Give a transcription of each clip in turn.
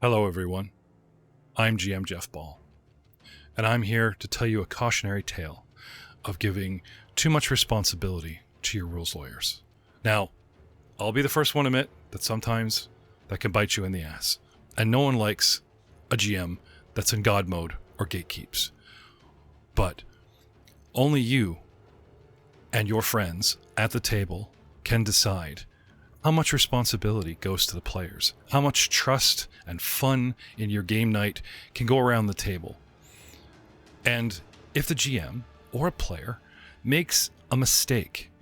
Hello, everyone. I'm GM Jeff Ball, and I'm here to tell you a cautionary tale of giving too much responsibility to your rules lawyers. Now, I'll be the first one to admit that sometimes that can bite you in the ass, and no one likes a GM that's in God mode or gatekeeps. But only you and your friends at the table can decide how much responsibility goes to the players, how much trust and fun in your game night can go around the table. And if the GM or a player makes a mistake,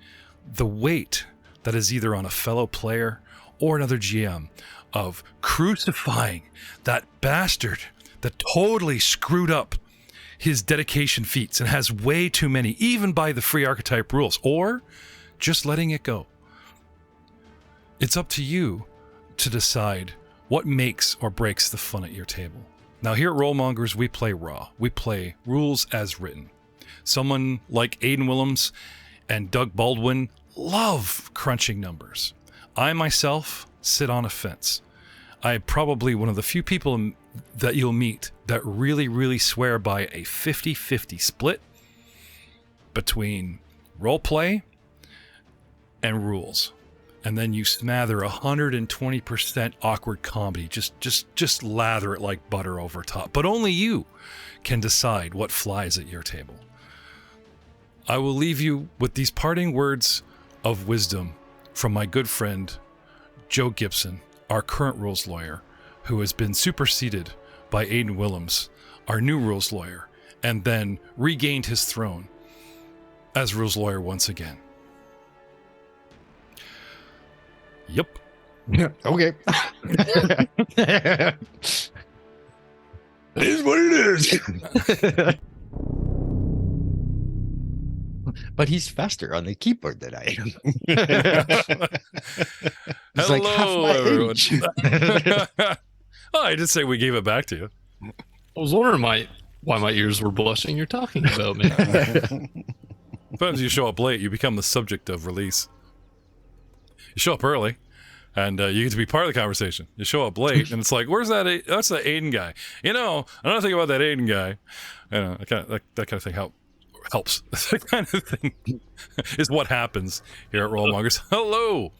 the weight that is either on a fellow player or another GM of crucifying that bastard that totally screwed up his dedication feats and has way too many, even by the free archetype rules, or just letting it go. It's up to you to decide what makes or breaks the fun at your table. Now, here at Mongers, we play raw. We play rules as written. Someone like Aiden Willems and Doug Baldwin love crunching numbers. I myself sit on a fence. I'm probably one of the few people that you'll meet that really swear by a 50-50 split between roleplay and rules. And then you smother 120% awkward comedy. Just lather it like butter over top. But only you can decide what flies at your table. I will leave you with these parting words of wisdom from my good friend, Joe Gibson, our current rules lawyer, who has been superseded by Aiden Willems, our new rules lawyer, and then regained his throne as rules lawyer once again. Yep. Okay. It is what it is. But he's faster on the keyboard than I am. He's like half Hello, my everyone. age. Oh, I did say we gave it back to you. I was wondering why my ears were blushing. You're talking about me. Sometimes you show up late, you become the subject of release. You show up early, and you get to be part of the conversation. You show up late, and it's like, where's that? That's the Aiden guy. You know, another thing about that Aiden guy, you know, that kind of thing helps. That kind of thing is what happens here at Mongers. Hello,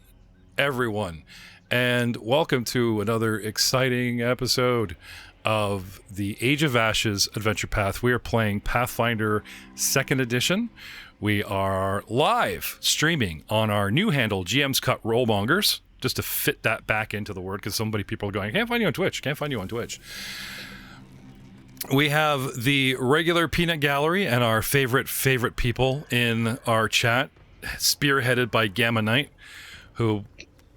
everyone, and welcome to another exciting episode of the Age of Ashes Adventure Path. We are playing Pathfinder 2nd Edition. We are live streaming on our new handle, GM's Cut Mongers, just to fit that back into the word, because people are going, can't find you on Twitch. We have the regular peanut gallery and our favorite people in our chat, spearheaded by Gamma Knight, who,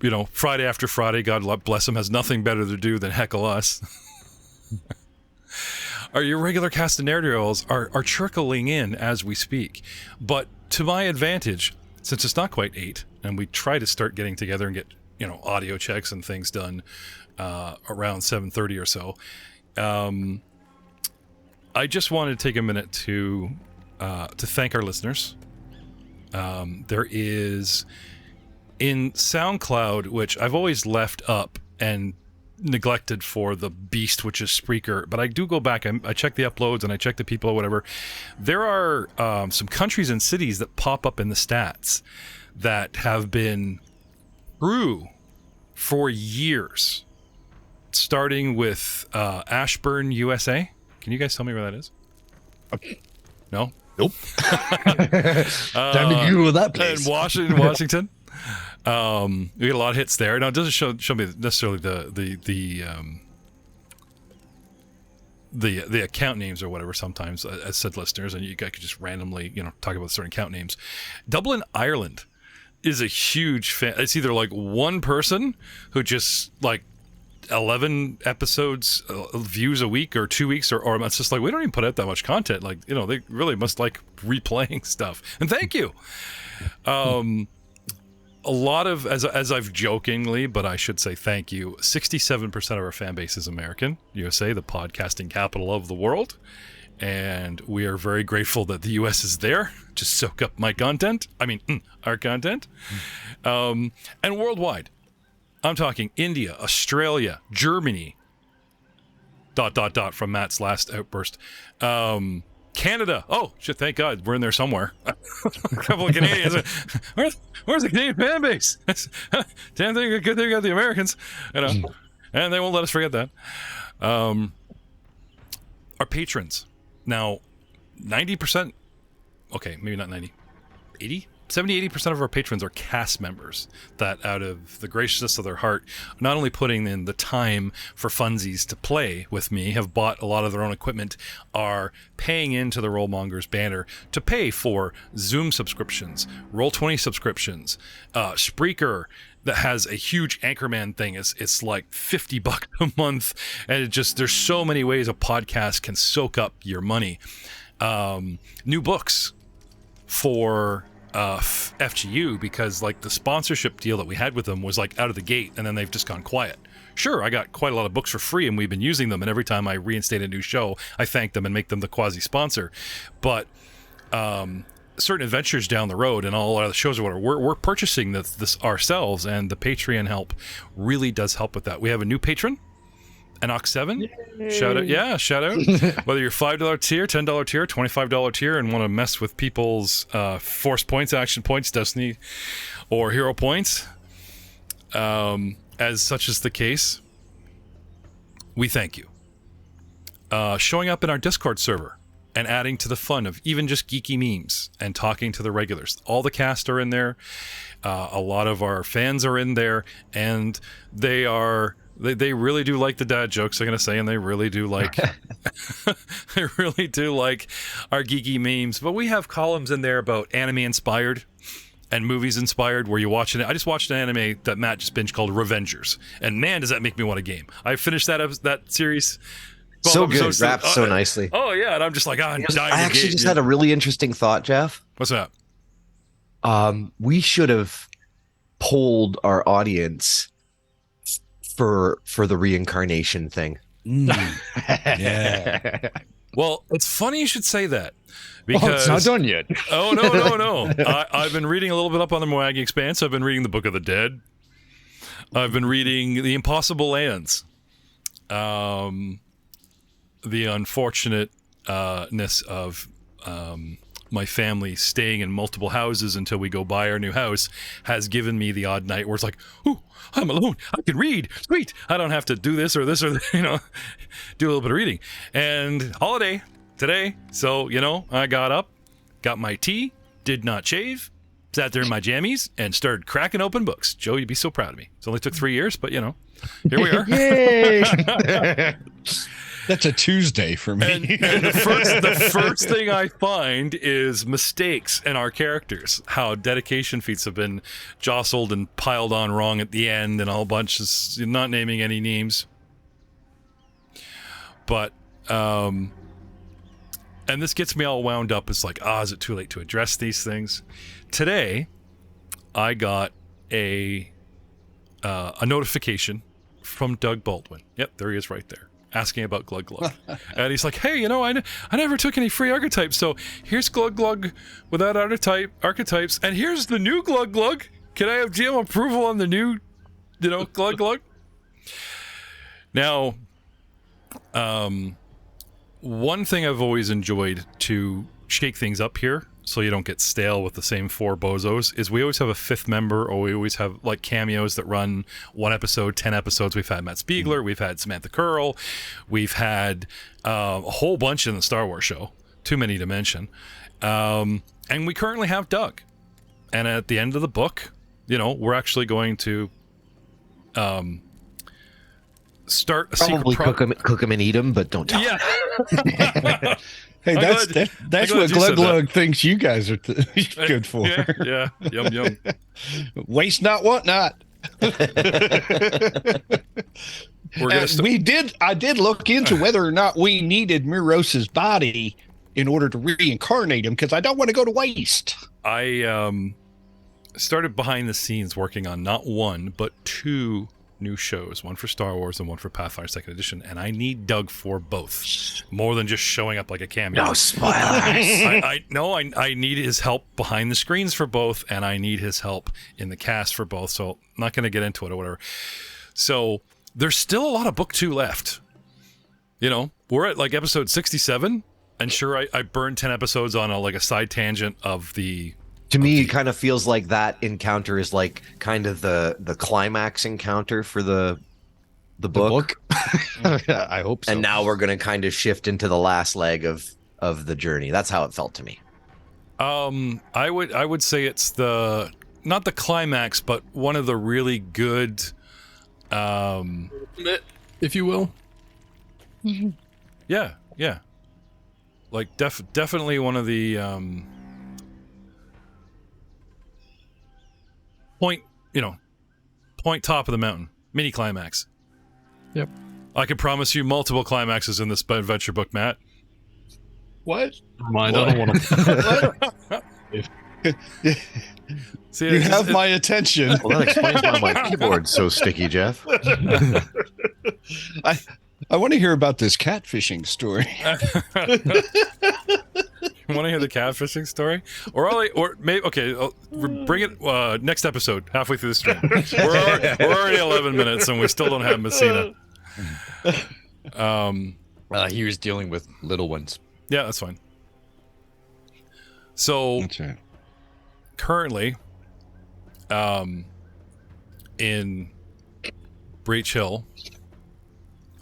you know, Friday after Friday, God bless him, has nothing better to do than heckle us. Our irregular cast of Nerdios are trickling in as we speak. But to my advantage, since it's not quite 8, and we try to start getting together and get, you know, audio checks and things done around 7:30 or so, I just wanted to take a minute to thank our listeners. There is in SoundCloud, which I've always left up and neglected for the beast, which is Spreaker, but I do go back, I check the uploads and I check the people or whatever. There are some countries and cities that pop up in the stats that have been true for years, starting with Ashburn, USA. Can you guys tell me where that is? No? Nope. Time to Google that place. In Washington. We get a lot of hits there. Now, it doesn't show me necessarily the account names or whatever sometimes as said listeners, and you guys could just randomly, you know, talk about certain account names. Dublin, Ireland is a huge fan. It's either like one person who just like 11 episodes views a week or 2 weeks, or it's just like, we don't even put out that much content. Like, you know, they really must like replaying stuff. And thank you. A lot of, as I've jokingly, but I should say thank you, 67% of our fan base is American, USA, the podcasting capital of the world. And we are very grateful that the US is there to soak up our content. And worldwide. I'm talking India, Australia, Germany, From Matt's last outburst. Canada. Oh shit! Thank God we're in there somewhere. A couple of Canadians. Where's the Canadian fan base? Damn thing, good thing we got the Americans. And they won't let us forget that. Our patrons. Now, 90%. Okay, maybe not 90. 80? 70-80% of our patrons are cast members that, out of the graciousness of their heart, not only putting in the time for funsies to play with me, have bought a lot of their own equipment, are paying into the Mongers banner to pay for Zoom subscriptions, Roll20 subscriptions, Spreaker that has a huge Anchorman thing. It's like $50 a month, and there's so many ways a podcast can soak up your money. New books for FGU, because like the sponsorship deal that we had with them was like out of the gate, and then they've just gone quiet. Sure, I got quite a lot of books for free, and we've been using them, and every time I reinstate a new show, I thank them and make them the quasi-sponsor. But certain adventures down the road and all our other shows or whatever, we're purchasing this ourselves, and the Patreon help really does help with that. We have a new patron, an Ep.70. Shout out. Whether you're $5 tier, $10 tier, $25 tier, and want to mess with people's force points, action points, destiny, or hero points, as such is the case, we thank you. Showing up in our Discord server and adding to the fun of even just geeky memes and talking to the regulars. All the cast are in there. A lot of our fans are in there, and they really do like the dad jokes, I'm gonna say, and they really do like they really do like our geeky memes. But we have columns in there about anime inspired and movies inspired, where you watch it. I just watched an anime that Matt just binged called Revengers, and man, does that make me want a game. I finished that series. So good, wrapped so nicely. Oh yeah, and I'm just like, I'm dying. I actually just had a really interesting thought, Jeff. What's that? We should have polled our audience for the reincarnation thing. Yeah. Well, it's funny you should say that, because it's not done yet. Oh no. I've been reading a little bit up on the Moagi Expanse. I've been reading the Book of the Dead. I've been reading The Impossible Lands. The unfortunateness of my family staying in multiple houses until we go buy our new house has given me the odd night where it's like, ooh, I'm alone, I can read, sweet, I don't have to do this or do a little bit of reading. And holiday today, so I got up, got my tea, did not shave, sat there in my jammies, and started cracking open books. Joe, you'd be so proud of me. It only took 3 years, but here we are. Yay! That's a Tuesday for me. And the first thing I find is mistakes in our characters. How dedication feats have been jostled and piled on wrong at the end, and a whole bunch of, not naming any names. But, and this gets me all wound up. It's like, is it too late to address these things? Today, I got a notification from Doug Baldwin. Yep, there he is right there, asking about Glug Glug. And he's like, hey, I never took any free archetypes, so here's Glug Glug without archetypes, and here's the new Glug Glug. Can I have GM approval on the new, Glug Glug? Now, one thing I've always enjoyed to shake things up here, so you don't get stale with the same 4 bozos, is we always have a 5th member, or we always have like cameos that run 1 episode, 10 episodes. We've had Matt Spiegler, we've had Samantha Curl, we've had a whole bunch in the Star Wars show, too many to mention, and we currently have Doug. And at the end of the book, we're actually going to start a Probably secret cook him and eat him, but don't tell. Yeah. Hey, that's what Glug Glug thinks you guys are good for. Yeah. Yum. Waste not, want not. I did look into whether or not we needed Muros's body in order to reincarnate him, because I don't want to go to waste. I started behind the scenes working on not 1 but 2 new shows, one for Star Wars and one for Pathfinder 2nd Edition, and I need Doug for both, more than just showing up like a cameo. No spoilers. I need his help behind the screens for both, and I need his help in the cast for both, so I'm not going to get into it or whatever. So there's still a lot of book 2 left, you know, we're at like episode 67, and sure, I burned 10 episodes on a side tangent of the. To me, it kind of feels like that encounter is like kind of the climax encounter for the book. I hope so. And now we're going to kind of shift into the last leg of the journey. That's how it felt to me. I would say it's not the climax, but one of the really good, if you will. Yeah. Like definitely one of the point top of the mountain, mini climax. Yep. I can promise you multiple climaxes in this adventure book, Matt. What? Mind, I don't want to. See, You have my attention. Well, that explains why my keyboard's so sticky, Jeff. I want to hear about this catfishing story. You want to hear the catfishing story, or maybe bring it next episode, halfway through the stream. We're already 11 minutes and we still don't have Messsina. He was dealing with little ones. Yeah, that's fine. So That's right. currently, in Breach Hill.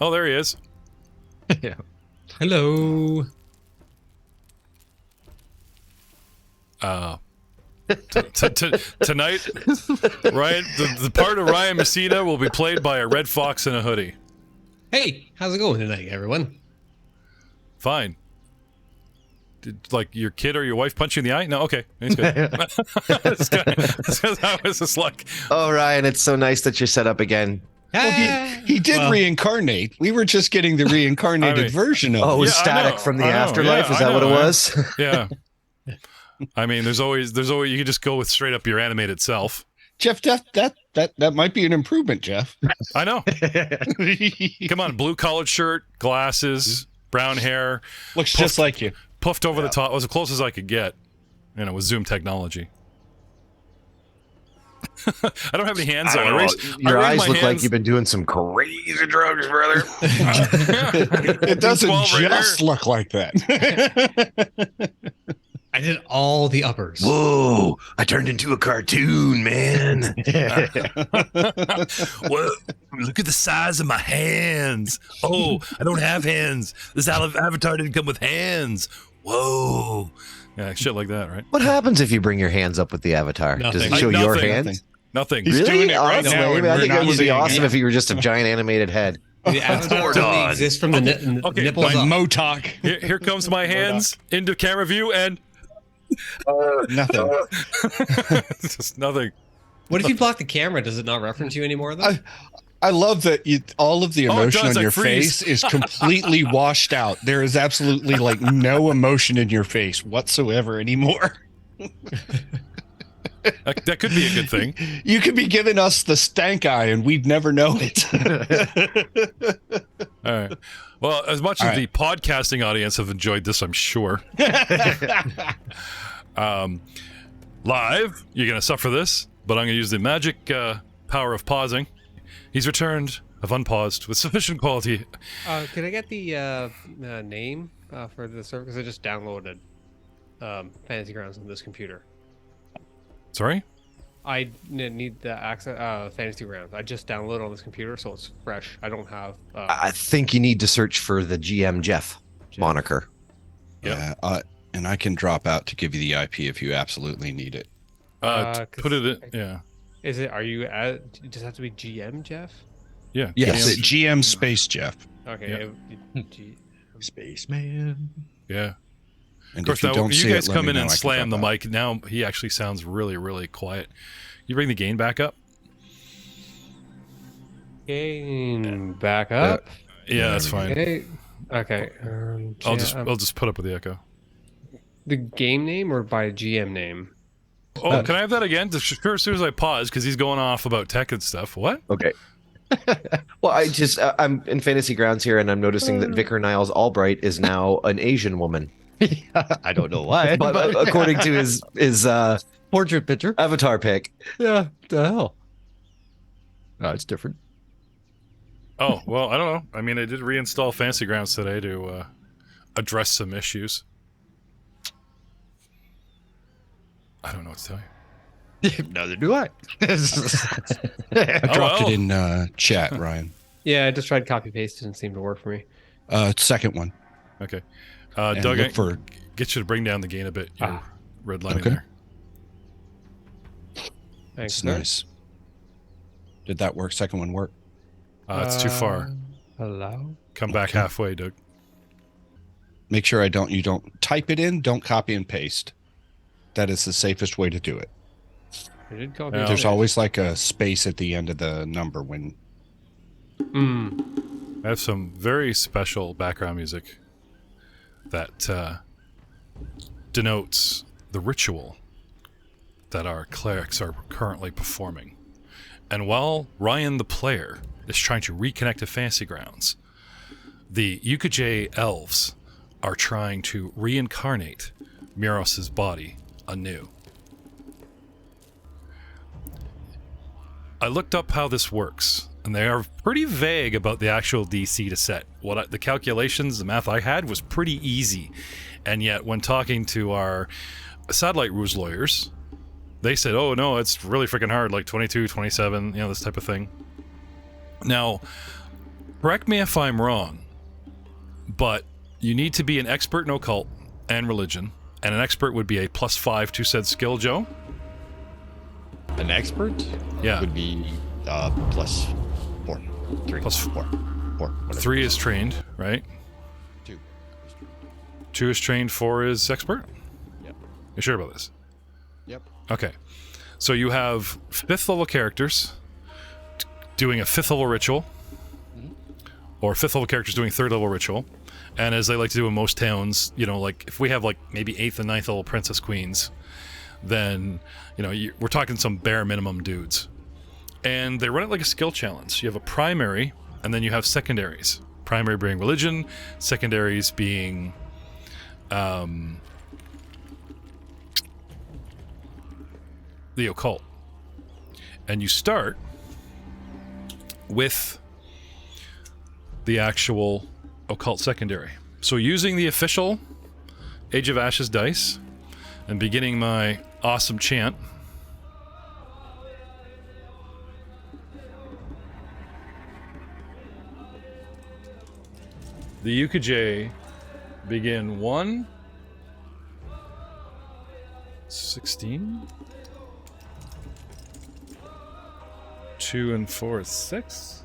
Oh, there he is. Yeah. Hello. Tonight, Ryan, the part of Ryan Messsina will be played by a red fox in a hoodie. Hey, how's it going tonight, everyone? Fine. Did like your kid or your wife punch you in the eye? No, okay, it's good. That was just like. Oh, Ryan, it's so nice that you're set up again. Well, he did reincarnate. We were just getting the reincarnated version of Oh, it it. was Yeah, I static know, from the I know, afterlife? yeah, Is that I what it know, was? Yeah. I mean, there's always you can just go with straight up your animated self. Jeff, that might be an improvement, Jeff. I know. Come on, blue collared shirt, glasses, brown hair, Looks just like you. puffed over the top. It was as close as I could get, with Zoom technology. I don't have any hands though. Your eyes look like hands. you've been doing some crazy drugs, brother. It doesn't 12 right just look like that. I did all the uppers. Whoa, I turned into a cartoon, man. Whoa, look at the size of my hands. Oh, I don't have hands. This avatar didn't come with hands. Whoa. Yeah, shit like that, right? What happens if you bring your hands up with the avatar? Does it Nothing. show your Nothing. hands? Nothing. He's Really? doing it right Awesome. now, and I we're think not it would be seeing awesome it. if you were just a giant animated head. The avatar only exists from the Okay, nipples My up. Motok. Here comes my hands into camera view and Nothing. just nothing. What if you block the camera? Does it not reference you anymore, though? I love that all of the Oh, it emotion does, on I your freeze. face is completely washed out. There is absolutely like no emotion in your face whatsoever anymore. That could be a good thing. You could be giving us the stank eye and we'd never know it. All right. Well, as much as All the podcasting audience have enjoyed this, I'm sure. Live, you're going to suffer this, but I'm going to use the magic power of pausing. He's returned. I've unpaused with sufficient quality. Can I get the name for the server? Because I just downloaded Fantasy Grounds on this computer. Sorry? I need the access Fantasy Grounds. I just downloaded on this computer, so it's fresh. I don't have. I think you need to search for the GM Jeff moniker. Yep. Yeah, and I can drop out to give you the IP if you absolutely need it. Put it in. Yeah. Is it? Are you at? It just have to be GM Jeff? Yeah. Yes, GM. GM Space Jeff. Okay. Spaceman. Yeah. And Of course, if you now, don't you see guys it, let come me in know, and I can slam the drop out. mic. Now he actually sounds really, really quiet. You bring the gain back up? Game back up. Yeah, that's fine. Okay. Okay. I'll just put up with the echo. The game name or by GM name? Oh, can I have that again? Just as soon as I pause, because he's going off about tech and stuff. What? Okay. Well, I'm in Fantasy Grounds here, and I'm noticing that Vicar Niles Albright is now an Asian woman. I don't know why. But according to his Portrait picture. avatar pic. Yeah. The hell. No, it's different. Oh, well, I don't know. I mean, I did reinstall Fancy Grounds today to address some issues. I don't know what to tell you. Neither do I. I dropped well. it in chat, Ryan. Yeah, I just tried copy paste. It didn't seem to work for me. Second one. Okay. And Doug, look for get you to bring down the gain a bit. You're redlining Okay. there. Thanks, it's sir. nice. Did that work? Second one work? It's too far. Hello? Come back okay. halfway, Doug. Make sure you don't type it in. Don't copy and paste. That is the safest way to do it. I did copy Yeah. and There's paste. always like a space at the end of the number when. I have some very special background music that denotes the ritual that our clerics are currently performing. And while Ryan the player is trying to reconnect to Fancy Grounds, the UKJ Elves are trying to reincarnate Muros' body anew. I looked up how this works, and they are pretty vague about the actual DC to set. The calculations, the math I had was pretty easy, and yet when talking to our satellite rules lawyers, they said, oh no, it's really freaking hard, like 22, 27, this type of thing. Now, correct me if I'm wrong, but you need to be an expert in occult and religion, and an expert would be a +5 to said skill, Joe? An expert Yeah. would be +4. 3. Plus 4. 4. 3 is trained, right? 2. 2 is trained, 4 is expert? Yep. You sure about this? Yep. Okay. So you have 5th level characters doing a 5th level ritual, or 5th level characters doing 3rd level ritual. And as they like to do in most towns, like if we have like maybe 8th and 9th level princess queens, then, we're talking some bare minimum dudes. And they run it like a skill challenge. You have a primary, and then you have secondaries. Primary being religion, secondaries being the occult. And you start with the actual occult secondary. So using the official Age of Ashes dice and beginning my awesome chant, the UKJ begin 1, 16, 2 and 4 is 6,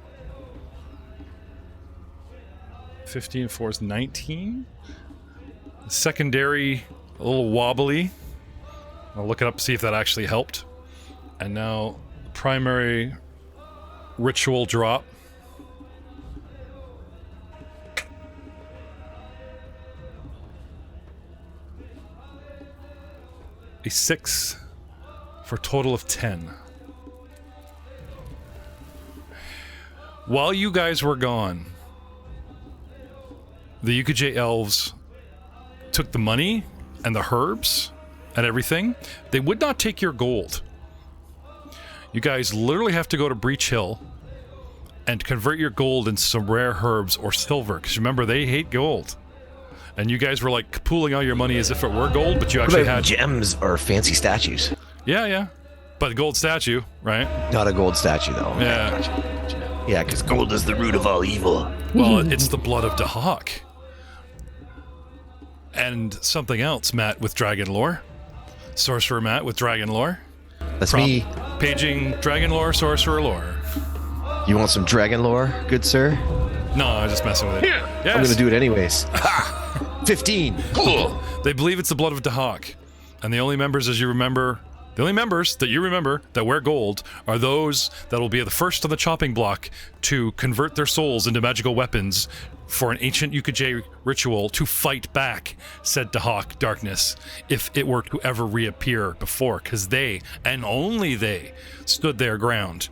15 and 4 is 19. The secondary, a little wobbly. I'll look it up, see if that actually helped. And now the primary ritual drop. A 6 for a total of 10. While you guys were gone, the UKJ Elves took the money and the herbs and everything. They would not take your gold. You guys literally have to go to Breach Hill and convert your gold into some rare herbs or silver, because remember, they hate gold. And you guys were like pooling all your money as if it were gold, but you actually had gems or fancy statues. Yeah. But a gold statue, right? Not a gold statue, though. Yeah. Yeah, because gold is the root of all evil. Well, it's the blood of Dahak. And something else, Matt, with dragon lore. Sorcerer Matt with dragon lore. That's me. Paging dragon lore, sorcerer lore. You want some dragon lore, good sir? No, I'm just messing with it. Yes. I'm gonna do it anyways. 15. They believe it's the blood of Dahak. And the only members, as you remember, the only members that you remember that wear gold are those that will be the first on the chopping block to convert their souls into magical weapons for an ancient UKJ ritual to fight back, said Dahak darkness, if it were to ever reappear before, because they, and only they, stood their ground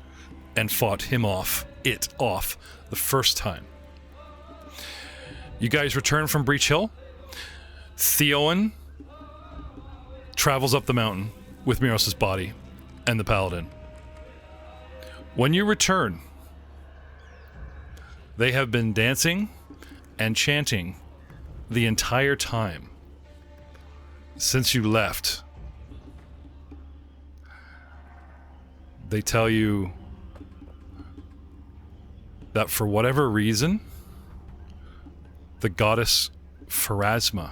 and fought him off the first time. You guys return from Breach Hill. Theowen travels up the mountain with Muros' body and the paladin. When you return, They have been dancing and chanting the entire time since you left. They tell you that for whatever reason, the goddess Pharasma,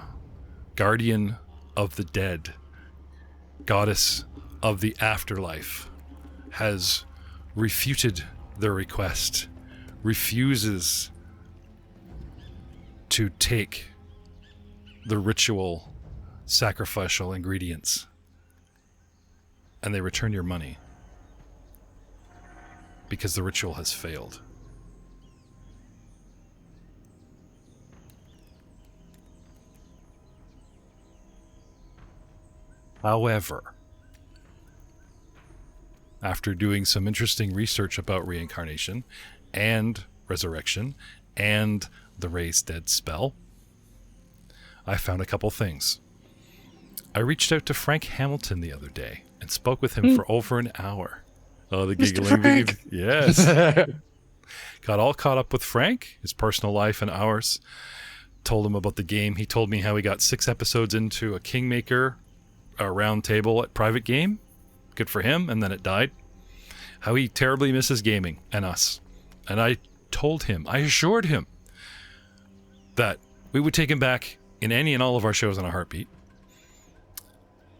guardian of the dead, goddess of the afterlife, has refuted their request, refuses to take the ritual sacrificial ingredients, and they return your money because the ritual has failed. However, after doing some interesting research about reincarnation and resurrection and the raise dead spell, I found a couple things. I reached out to Frank Hamilton the other day and spoke with him for over an hour. Oh, the giggling. Yes. Got all caught up with Frank, his personal life and ours. Told him about the game. He told me how he got 6 episodes into a Kingmaker round table at private game. Good for him. And then it died. How he terribly misses gaming and us. And I told him, I assured him that we would take him back in any and all of our shows in a heartbeat.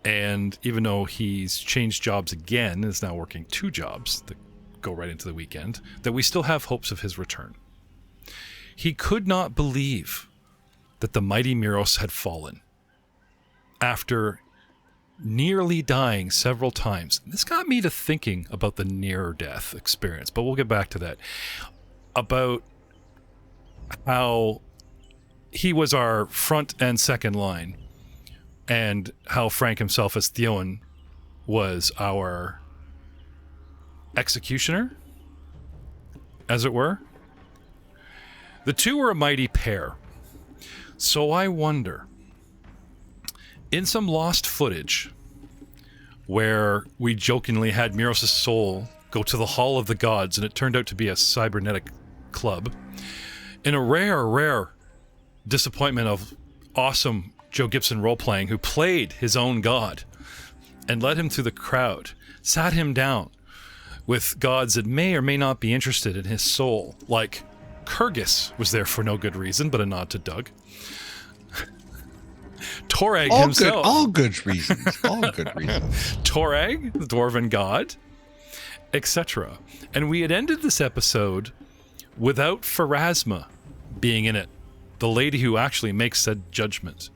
And even though he's changed jobs again, is now working 2 jobs that go right into the weekend, that we still have hopes of his return. He could not believe that the mighty Muros had fallen after nearly dying several times. This got me to thinking about the near-death experience, but we'll get back to that. About how he was our front and second line, and how Frank himself as Theoden was our executioner, as it were. The two were a mighty pair. So I wonder, in some lost footage where we jokingly had Muros' soul go to the Hall of the Gods and it turned out to be a cybernetic club, in a rare disappointment of awesome Joe Gibson role-playing, who played his own god and led him through the crowd, sat him down with gods that may or may not be interested in his soul, like Kyrgyz was there for no good reason, but a nod to Doug. Torag himself. All good reasons. All good reasons. Torag, the dwarven god, etc. And we had ended this episode without Pharasma being in it, the lady who actually makes said judgment.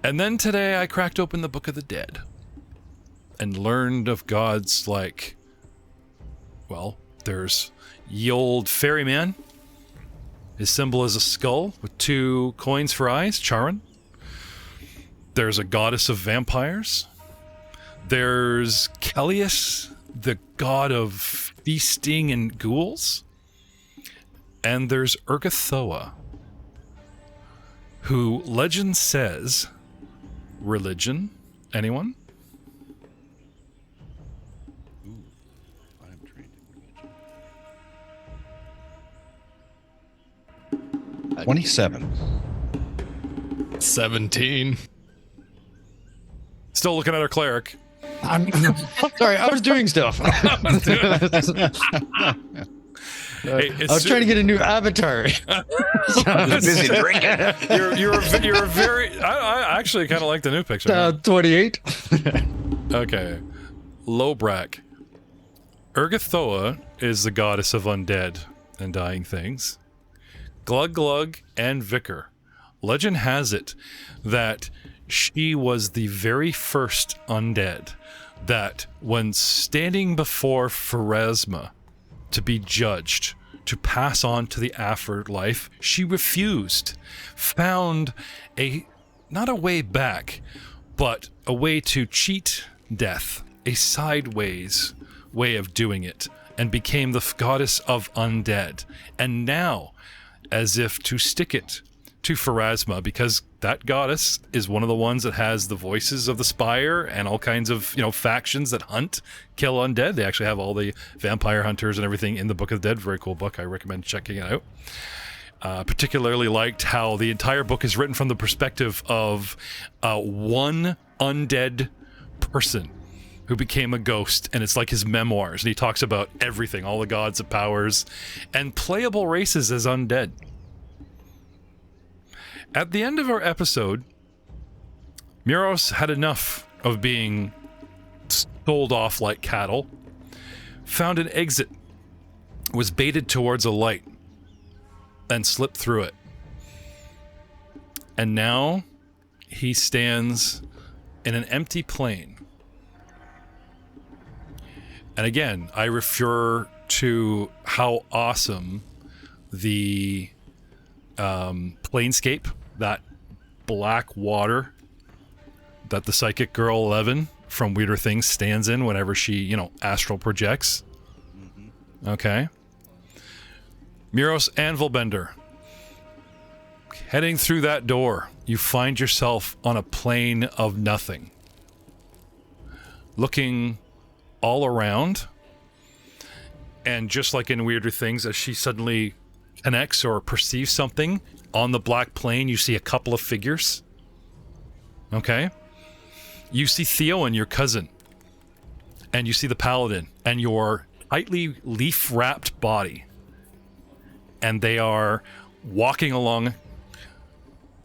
And then today I cracked open the Book of the Dead and learned of gods like, well, there's ye old ferryman. His symbol is a skull with 2 coins for eyes, Charon. There's a goddess of vampires. There's Kellius, the god of feasting and ghouls. And there's Urgathoa, who legend says, religion, anyone? Ooh, I'm trained in religion. 27. 17. Still looking at our cleric. I'm sorry, I was doing stuff. Hey, I was trying to get a new avatar. I was busy drinking. You're a very. I actually kind of like the new picture. 28. Okay, Lobrak. Urgathoa is the goddess of undead and dying things. Glug Glug and Vicar. Legend has it that she was the very first undead that, when standing before Pharasma to be judged, to pass on to the afterlife, she refused, found not a way back, but a way to cheat death, a sideways way of doing it, and became the goddess of undead. And now, as if to stick it to Pharasma, because that goddess is one of the ones that has the voices of the Spire and all kinds of, factions that hunt, kill undead. They actually have all the vampire hunters and everything in the Book of the Dead. Very cool book. I recommend checking it out. Particularly liked how the entire book is written from the perspective of one undead person who became a ghost, and it's like his memoirs, and he talks about everything, all the gods and powers, and playable races as undead. At the end of our episode, Muros had enough of being sold off like cattle, found an exit, was baited towards a light, and slipped through it. And now he stands in an empty plain. And again, I refer to how awesome the planescape, that black water that the psychic girl Elven from Weirder Things stands in whenever she, astral projects. Okay. Muros Anvilbender. Heading through that door, you find yourself on a plane of nothing. Looking all around, and just like in Weirder Things, as she suddenly connects or perceives something on the black plane, you see a couple of figures. Okay? You see Theo and your cousin, and you see the paladin and your tightly leaf-wrapped body, and they are walking along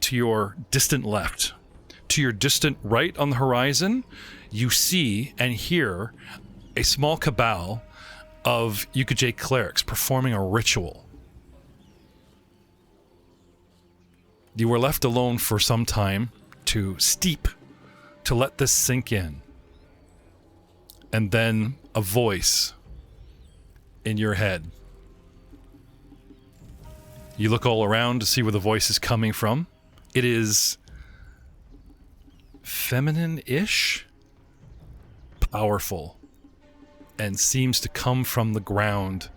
to your distant left. To your distant right on the horizon, you see and hear a small cabal of Ukaj clerics performing a ritual. You were left alone for some time to let this sink in. And then a voice in your head. You look all around to see where the voice is coming from. It is feminine-ish, powerful, and seems to come from the ground,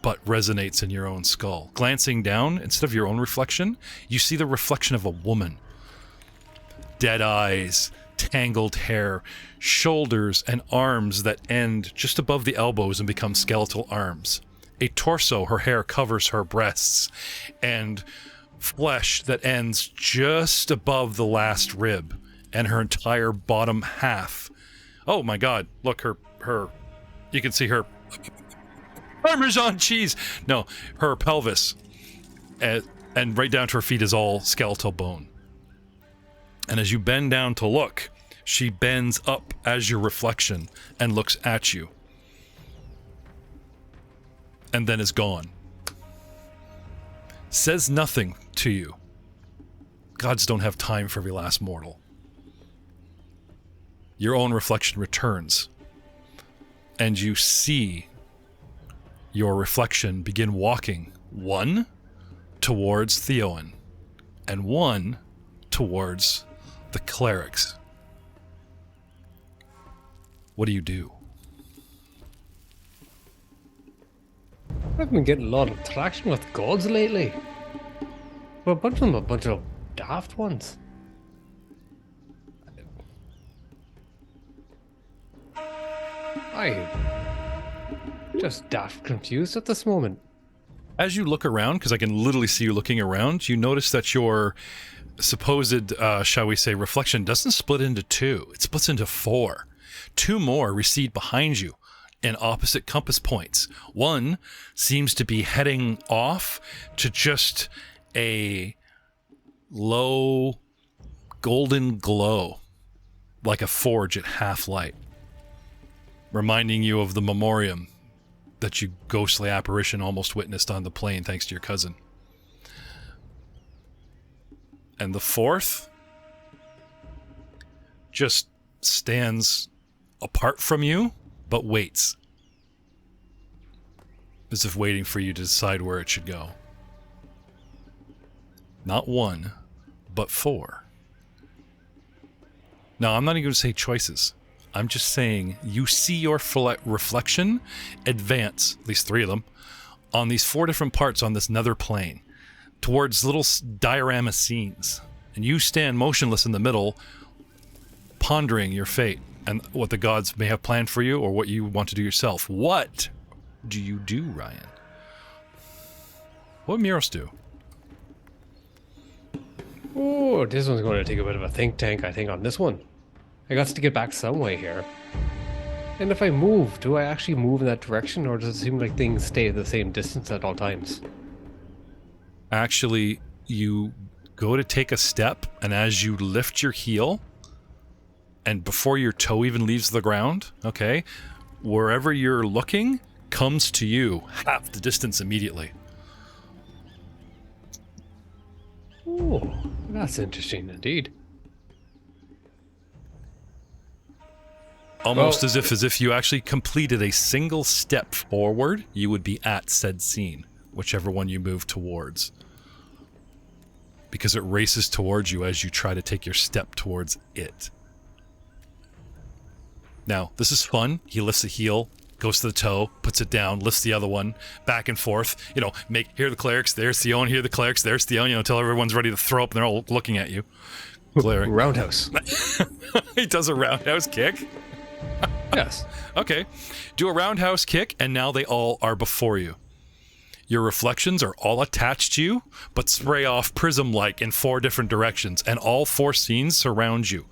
but resonates in your own skull. Glancing down, instead of your own reflection, you see the reflection of a woman. Dead eyes, tangled hair, shoulders and arms that end just above the elbows and become skeletal arms. A torso, her hair covers her breasts, and flesh that ends just above the last rib, and her entire bottom half. Oh my god, look, her you can see her Parmesan cheese. No, her pelvis, and right down to her feet is all skeletal bone. And as you bend down to look, she bends up as your reflection and looks at you. And then is gone. Says nothing to you. Gods don't have time for every last mortal. Your own reflection returns. And you see your reflection begin walking, one towards Theowen, and one towards the clerics. What do you do? I've been getting a lot of traction with gods lately. Well, a bunch of them, a bunch of daft ones. I'm just daft confused at this moment. As you look around, because I can literally see you looking around, you notice that your supposed, shall we say, reflection doesn't split into two. It splits into four. Two more recede behind you in opposite compass points. One seems to be heading off to just a low golden glow, like a forge at half light, reminding you of the memoriam that you ghostly apparition almost witnessed on the plane thanks to your cousin. And the fourth just stands apart from you, but waits, as if waiting for you to decide where it should go. Not one, but four. Now, I'm not even going to say choices. I'm just saying you see your reflection advance, at least three of them, on these four different parts on this nether plane, towards little diorama scenes. And you stand motionless in the middle, pondering your fate and what the gods may have planned for you or what you want to do yourself. What do you do, Ryan? What would Muros do? Oh, this one's going to take a bit of a think tank, I think, on this one. I got to get back some way here. And if I move, do I actually move in that direction, or does it seem like things stay the same distance at all times? Actually, you go to take a step, and as you lift your heel, and before your toe even leaves the ground, okay, wherever you're looking comes to you half the distance immediately. Oh, that's interesting indeed. Almost as if you actually completed a single step forward, you would be at said scene, whichever one you move towards. Because it races towards you as you try to take your step towards it. Now, this is fun. He lifts the heel, goes to the toe, puts it down, lifts the other one, back and forth. You know, here are the clerics, there's Theon, here are the clerics, there's Theon, you know, until everyone's ready to throw up and they're all looking at you. Cleric. Roundhouse. He does a roundhouse kick. Yes. Okay. Do a roundhouse kick, and now they all are before you. Your reflections are all attached to you, but spray off prism-like in 4 different directions, and all 4 scenes surround you.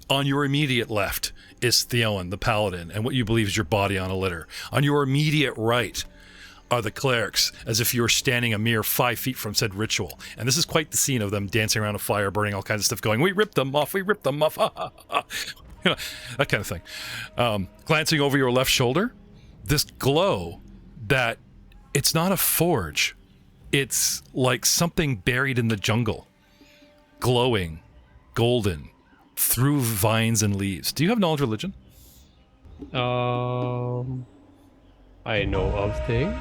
On your immediate left is Theon, the paladin, and what you believe is your body on a litter. On your immediate right are the clerics, as if you were standing a mere 5 feet from said ritual. And this is quite the scene of them dancing around a fire, burning all kinds of stuff, going, we ripped them off, ha, ha, ha. You know, that kind of thing. Glancing over your left shoulder, this glow that it's not a forge. It's like something buried in the jungle. Glowing, golden, through vines and leaves. Do you have knowledge of religion? I know of things,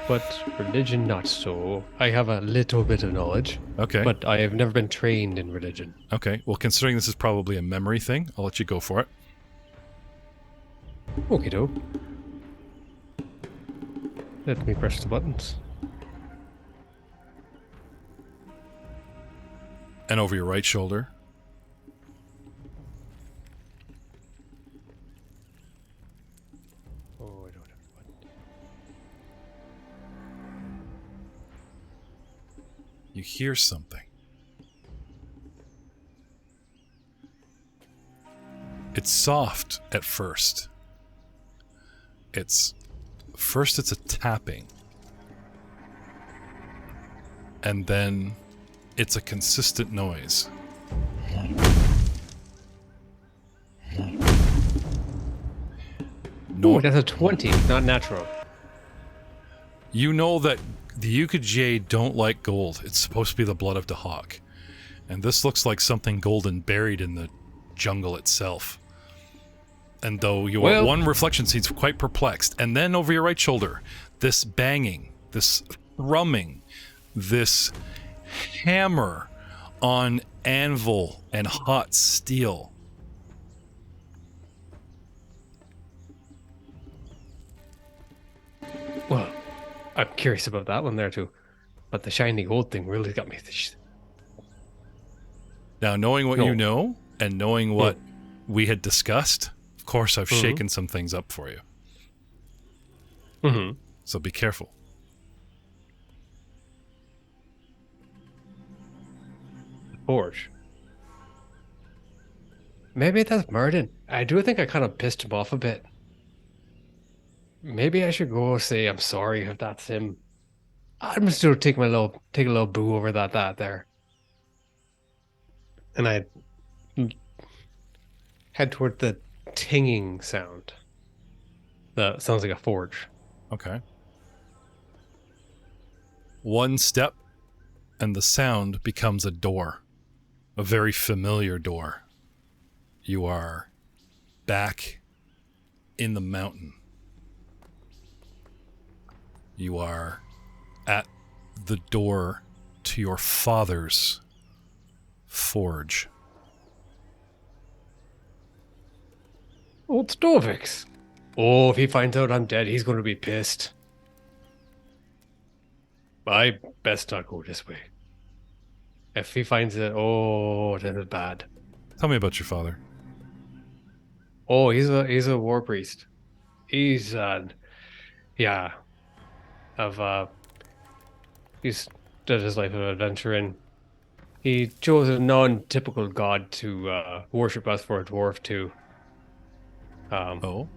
but religion not so. I have a little bit of knowledge. Okay. But I have never been trained in religion. Okay. Well, considering this is probably a memory thing, I'll let you go for it. Okay, dope. Let me press the buttons. And over your right shoulder. Oh, I don't have the button. You hear something. It's soft at first. It's a tapping. And then it's a consistent noise. Oh, that's a 20, not natural. You know that the Ukajay don't like gold. It's supposed to be the blood of Dahak. And this looks like something golden buried in the jungle itself. And though one reflection seems quite perplexed. And then over your right shoulder, this banging, this thrumming, this hammer on anvil and hot steel. Well, I'm curious about that one there too. But the shiny gold thing really got me. Now, knowing what you know and knowing what we had discussed, of course, I've shaken some things up for you. Mm-hmm. So be careful. Forge. Maybe that's Murden. I do think I kind of pissed him off a bit. Maybe I should go say I'm sorry if that's him. I'm just gonna take a little boo over that there. And I head toward the tinging sound. That sounds like a forge. Okay. One step, and the sound becomes a door. A very familiar door. You are back in the mountain. You are at the door to your father's forge. Old Stovix. Oh, if he finds out I'm dead, he's going to be pissed. I best not go this way. If he finds it, oh, this is bad. Tell me about your father. Oh, he's a war priest. He's yeah, of he's did his life of adventure, and he chose a non-typical god to worship us for a dwarf too. Oh,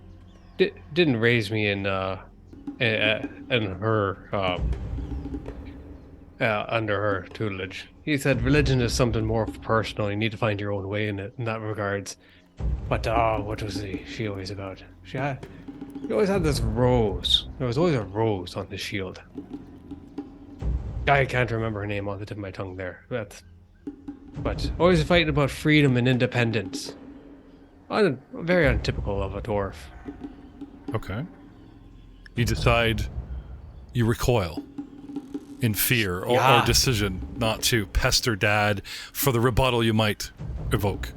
Didn't raise me in her under her tutelage. He said religion is something more personal. You need to find your own way in it in that regards. But what was she always about? She always had this rose. There was always a rose on the shield. I can't remember her name on the tip of my tongue there. But always fighting about freedom and independence. Very untypical of a dwarf. okay. You decide you recoil in fear or decision not to pester Dad for the rebuttal you might evoke.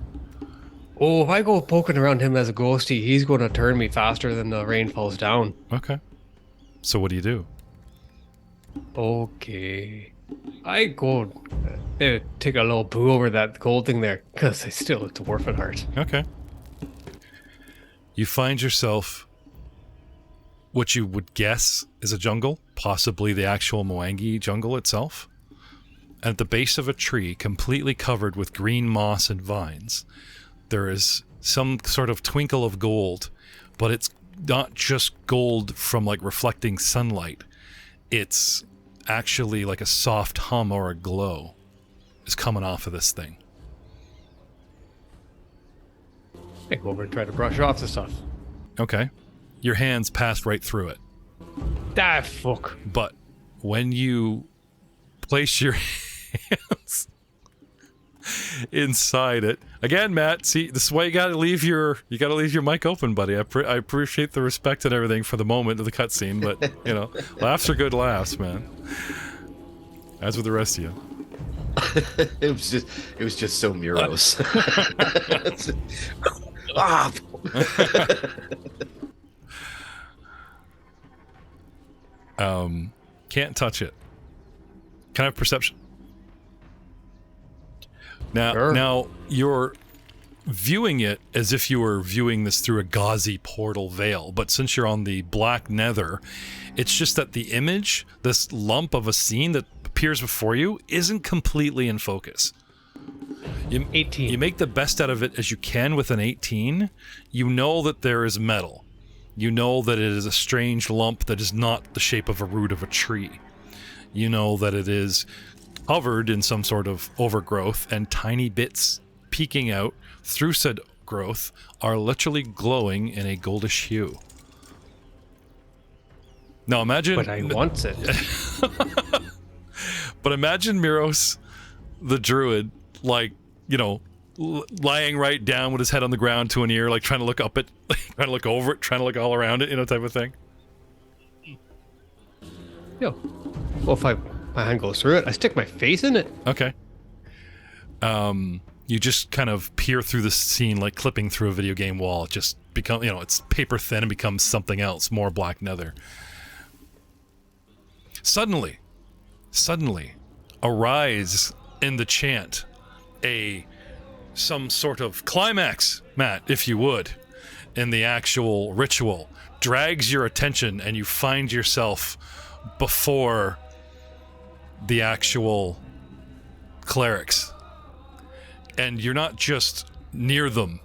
Oh, if I go poking around him as a ghosty, he's going to turn me faster than the rain falls down. Okay. So what do you do? Okay. I go take a little boo over that gold thing there, because I still it's a dwarf at heart. Okay. You find yourself what you would guess is a jungle, possibly the actual Mwangi jungle itself. And at the base of a tree, completely covered with green moss and vines, there is some sort of twinkle of gold, but it's not just gold from like reflecting sunlight. It's actually like a soft hum or a glow is coming off of this thing. I go over and try to brush off the stuff. Okay. Your hands passed right through it. Ah, fuck. But when you place your hands inside it, again, Matt, see, this is why you gotta leave your mic open, buddy. I appreciate the respect and everything for the moment of the cutscene, but you know, laughs are good laughs, man. As with the rest of you. It was just so Muros. Ah. Can't touch it. Can I have perception? Now, Sure. Now you're viewing it as if you were viewing this through a gauzy portal veil, but since you're on the black nether, it's just that the image, this lump of a scene that appears before you, isn't completely in focus. 18. You make the best out of it as you can with an 18. You know that there is metal. You know that it is a strange lump that is not the shape of a root of a tree. You know that it is covered in some sort of overgrowth, and tiny bits peeking out through said growth are literally glowing in a goldish hue. Now imagine... But I want it. But imagine Muros, the druid, like, you know, lying right down with his head on the ground to an ear, like trying to look up it, trying to look over it, trying to look all around it, you know, type of thing. Yo. Well, if my hand goes through it, I stick my face in it. Okay. You just kind of peer through the scene like clipping through a video game wall. It just becomes, you know, it's paper thin and becomes something else, more black nether. Suddenly, arise in the chant some sort of climax, Matt, if you would, in the actual ritual, drags your attention, and you find yourself before the actual clerics. And you're not just near them.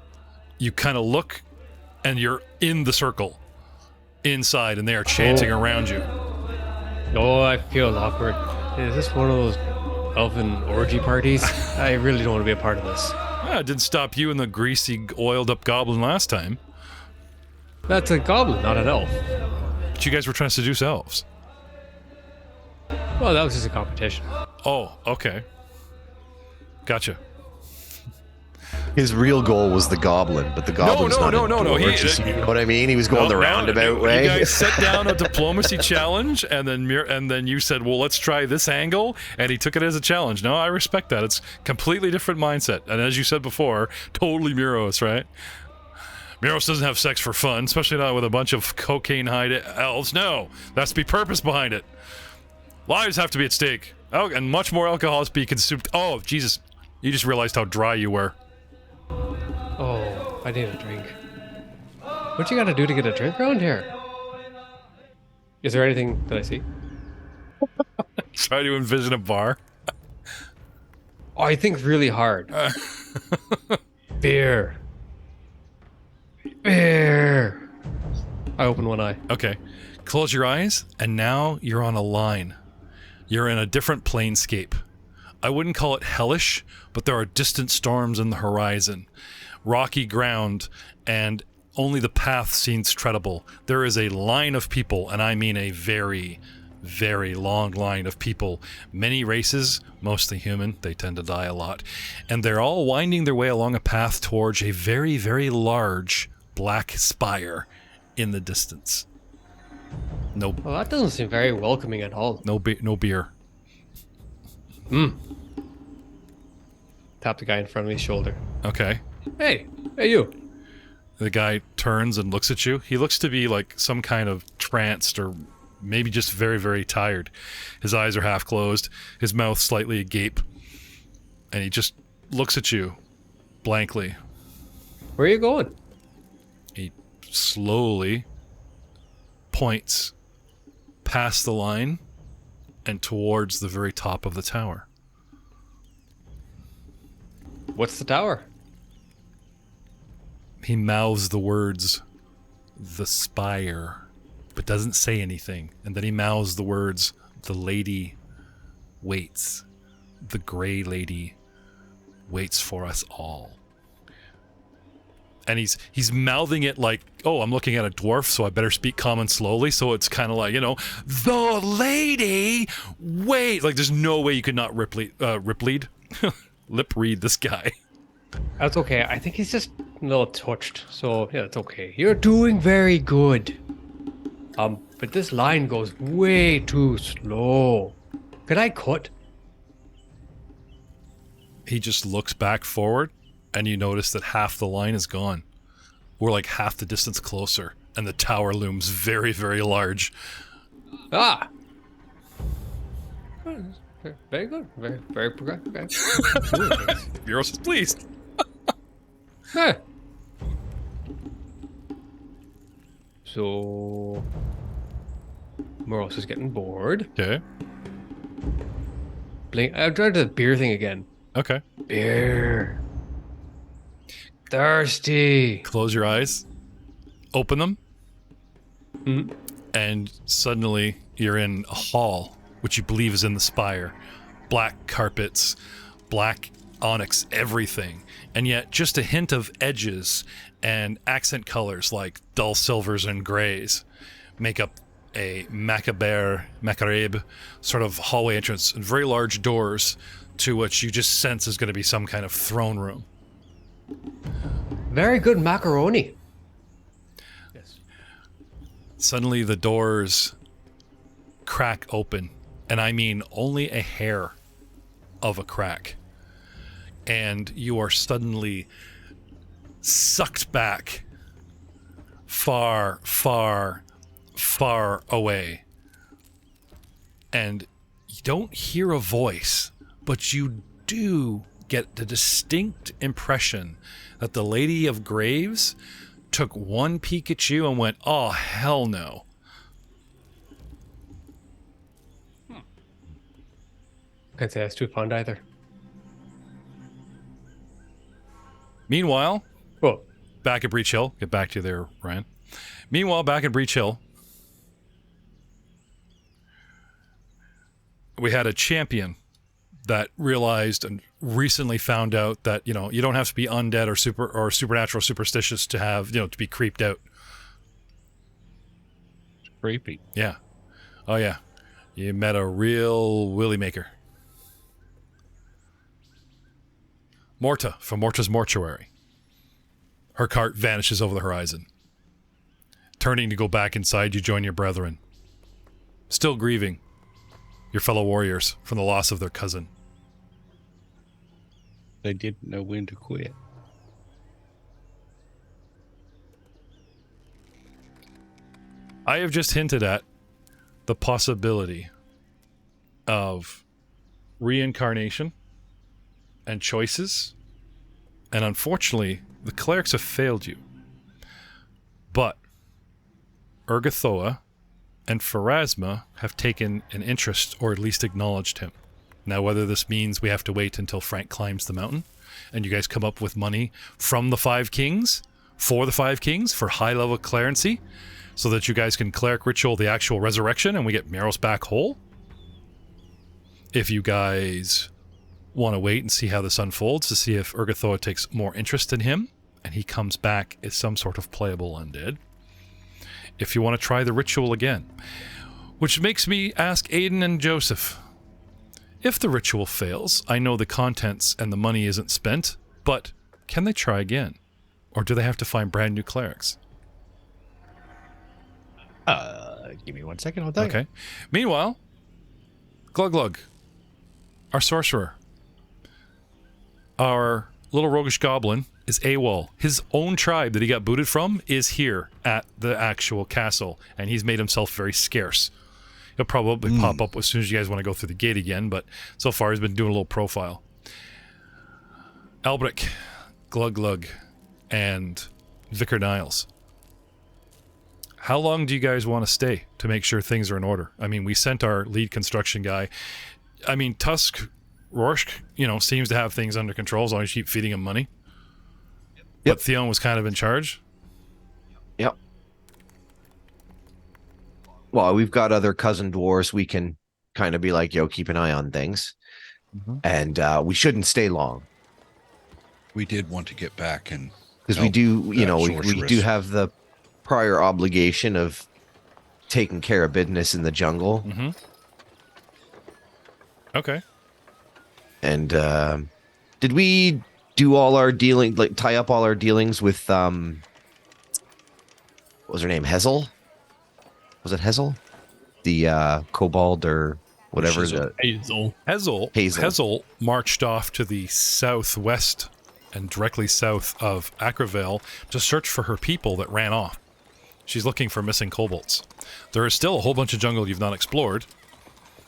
You kind of look, and you're in the circle, inside, and they are chanting around you. Oh, I feel awkward. Is this one of those elven orgy parties? I really don't want to be a part of this. Ah, it didn't stop you and the greasy, oiled-up goblin last time. That's a goblin, not an elf. But you guys were trying to seduce elves. Well, that was just a competition. Oh, okay. Gotcha. His real goal was the goblin, but the goblin's no, not no, into no, no, he- orgies, you know what I mean? He was going the No, roundabout way. You guys set down a diplomacy challenge, and then you said, well, let's try this angle, and he took it as a challenge. No, I respect that. It's completely different mindset. And as you said before, totally Muros, right? Muros doesn't have sex for fun, especially not with a bunch of cocaine-hide elves. No, there has to be purpose behind it. Lives have to be at stake. Oh, and much more alcohol is being consumed. Oh, Jesus. You just realized how dry you were. Oh, I need a drink. What you gotta do to get a drink around here? Is there anything that I see? Try to envision a bar. Oh, I think really hard. Beer. Beer. I open one eye. Okay. Close your eyes, and now you're on a line. You're in a different planescape. I wouldn't call it hellish, but there are distant storms in the horizon. Rocky ground, and only the path seems treadable. There is a line of people, and I mean a very, very long line of people. Many races, mostly human, they tend to die a lot. And they're all winding their way along a path towards a very, very large black spire in the distance. No, Well, that doesn't seem very welcoming at all. no beer. Tap the guy in front of his shoulder. Okay. Hey you. The guy turns and looks at you. He looks to be like some kind of tranced or maybe just very, very tired. His eyes are half closed, his mouth slightly agape, and he just looks at you blankly. Where are you going? He slowly points past the line and towards the very top of the tower. What's the tower? He mouths the words, "the spire," but doesn't say anything. And then he mouths the words, "the lady waits. The gray lady waits for us all." And he's mouthing it like, oh, I'm looking at a dwarf, so I better speak common slowly. So it's kind of like, you know, the lady wait. Like there's no way you could not lip read this guy. That's okay. I think he's just a little touched. So yeah, it's okay. You're doing very good. But this line goes way too slow. Could I cut? He just looks back forward, and you notice that half the line is gone. We're like half the distance closer, and the tower looms very, very large. Ah. Very good. Very, very progressive. Okay. Muros is pleased. Huh. So Muros is getting bored. Okay. I'm trying to do the beer thing again. Okay. Beer. Thirsty. Close your eyes. Open them. Mhm. And suddenly you're in a hall, which you believe is in the spire. Black carpets, black onyx, everything. And yet just a hint of edges and accent colors like dull silvers and grays make up a macabre sort of hallway entrance, and very large doors to which you just sense is going to be some kind of throne room. Very good macaroni. Yes. Suddenly the doors crack open, and I mean only a hair of a crack. And you are suddenly sucked back far, far, far away. And you don't hear a voice, but you do get the distinct impression that the Lady of Graves took one peek at you and went, "Oh, hell no." Can't say that's too fond either. Meanwhile, Well, back at Breach Hill, get back to you there, Ryan. Meanwhile, back at Breach Hill, we had a champion that realized and recently found out that, you know, you don't have to be undead or supernatural superstitious to have, you know, to be creeped out. Creepy. Yeah. Oh yeah. You met a real willy maker. Morta from Morta's Mortuary. Her cart vanishes over the horizon. Turning to go back inside, you join your brethren. Still grieving your fellow warriors from the loss of their cousin. They didn't know when to quit. I have just hinted at the possibility of reincarnation and choices, and unfortunately, the clerics have failed you. But Urgathoa and Pharasma have taken an interest, or at least acknowledged him. Now, whether this means we have to wait until Frank climbs the mountain, and you guys come up with money from the Five Kings, for the Five Kings, for high-level clerency, so that you guys can cleric ritual the actual resurrection and we get Muros back whole. If you guys want to wait and see how this unfolds, to see if Urgathoa takes more interest in him, and he comes back as some sort of playable undead. If you want to try the ritual again. Which makes me ask Aiden and Joseph. If the ritual fails, I know the contents and the money isn't spent, but can they try again? Or do they have to find brand new clerics? Give me 1 second. I'll tell you. Okay. Meanwhile, Glug Glug, our sorcerer, our little roguish goblin, is AWOL. His own tribe that he got booted from is here at the actual castle, and he's made himself very scarce. He'll probably pop up as soon as you guys want to go through the gate again, but so far he's been doing a little profile. Albric, Glug Glug, and Vicar Niles. How long do you guys want to stay to make sure things are in order? I mean, we sent our lead construction guy. I mean, Tusk Rorschach, seems to have things under control as long as you keep feeding him money. But Theon was kind of in charge. Yep. Well, we've got other cousin dwarves. We can kind of be like, yo, keep an eye on things. And we shouldn't stay long. We did want to get back and because we do, we do have the prior obligation of taking care of business in the jungle. Mm-hmm. Okay. And did we do all our dealing, like tie up all our dealings with what was her name? Hazel? Was it Hazel? The kobold or whatever. Hazel. Marched off to the southwest and directly south of Acravale to search for her people that ran off. She's looking for missing kobolds. There is still a whole bunch of jungle you've not explored,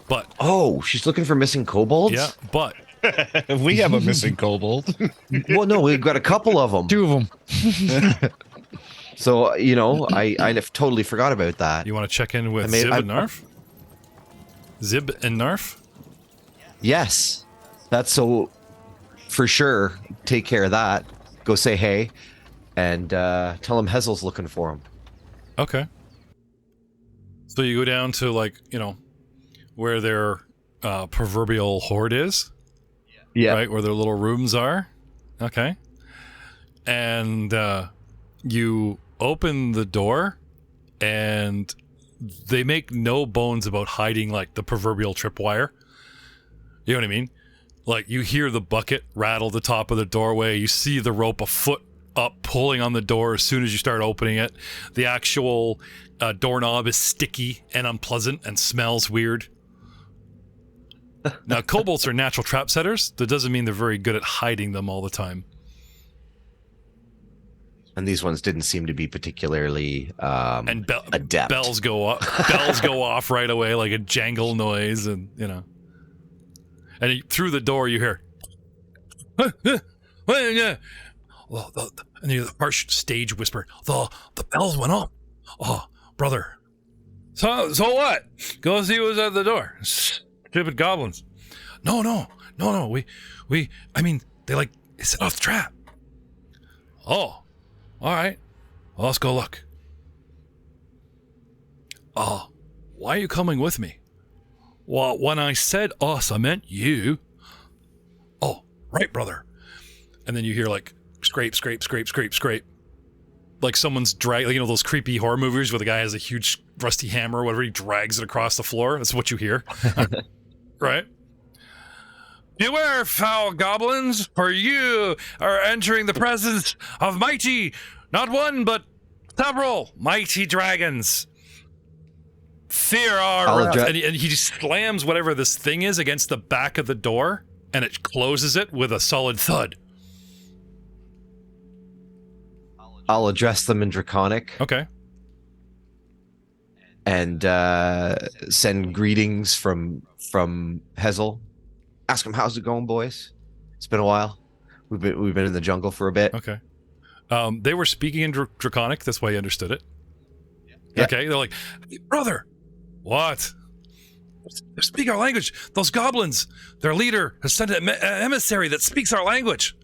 but... Oh, she's looking for missing kobolds? Yeah, but... We have a missing kobold. Well, no, we've got a couple of them. 2 of them. So, I totally forgot about that. You want to check in with Zib and Narf? Zib and Narf? Yes. That's so... For sure, take care of that. Go say hey, and tell him Hazel's looking for him. Okay. So you go down to, where their proverbial horde is? Yeah. Right, where their little rooms are? Okay. And you open the door, and they make no bones about hiding, the proverbial tripwire. You know what I mean? You hear the bucket rattle the top of the doorway. You see the rope a foot up pulling on the door as soon as you start opening it. The actual doorknob is sticky and unpleasant and smells weird. Now, kobolds are natural trap setters. That doesn't mean they're very good at hiding them all the time. And these ones didn't seem to be particularly adept. Bells go off. Bells go off right away like a jangle noise, and And through the door, you hear, and you hear the harsh stage whisper, the bells went off. Oh, brother. So what? Go see who's at the door. Stupid goblins. No. We, they set off the trap. Oh, all right. Well, let's go look. Why are you coming with me? Well, when I said us, I meant you. Oh, right, brother. And then you hear scrape. Like someone's those creepy horror movies where the guy has a huge rusty hammer or whatever, he drags it across the floor. That's what you hear. Right? Beware, foul goblins, for you are entering the presence of mighty, not one, but several mighty dragons. Fear our wrath. And he just slams whatever this thing is against the back of the door, and it closes it with a solid thud. I'll address them in Draconic. Okay. And send greetings from Hazel. Ask him how's it going, boys. It's been a while. We've been in the jungle for a bit. Okay. They were speaking in Draconic. That's why you understood it. Yeah. Okay. They're like, brother, what? They speak our language. Those goblins. Their leader has sent an emissary that speaks our language.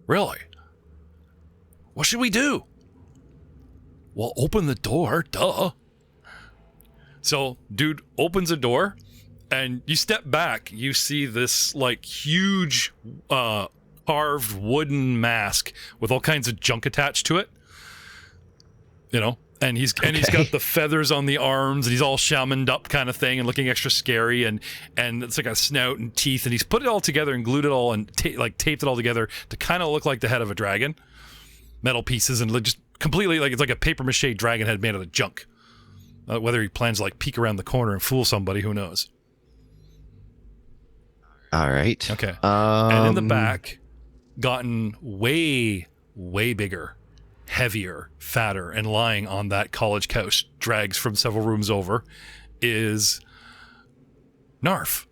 Really? What should we do? Well, open the door. Duh. So, dude opens a door, and you step back. You see this like huge, carved wooden mask with all kinds of junk attached to it. You know, and he's got the feathers on the arms, and he's all shamaned up kind of thing, and looking extra scary, and it's like a snout and teeth, and he's put it all together and glued it all and taped it all together to kind of look like the head of a dragon, metal pieces, and just completely like it's like a paper mache dragon head made out of junk. Whether he plans to like peek around the corner and fool somebody, who knows? All right. Okay. And in the back, gotten way, way bigger, heavier, fatter, and lying on that college couch, drags from several rooms over, is Narf.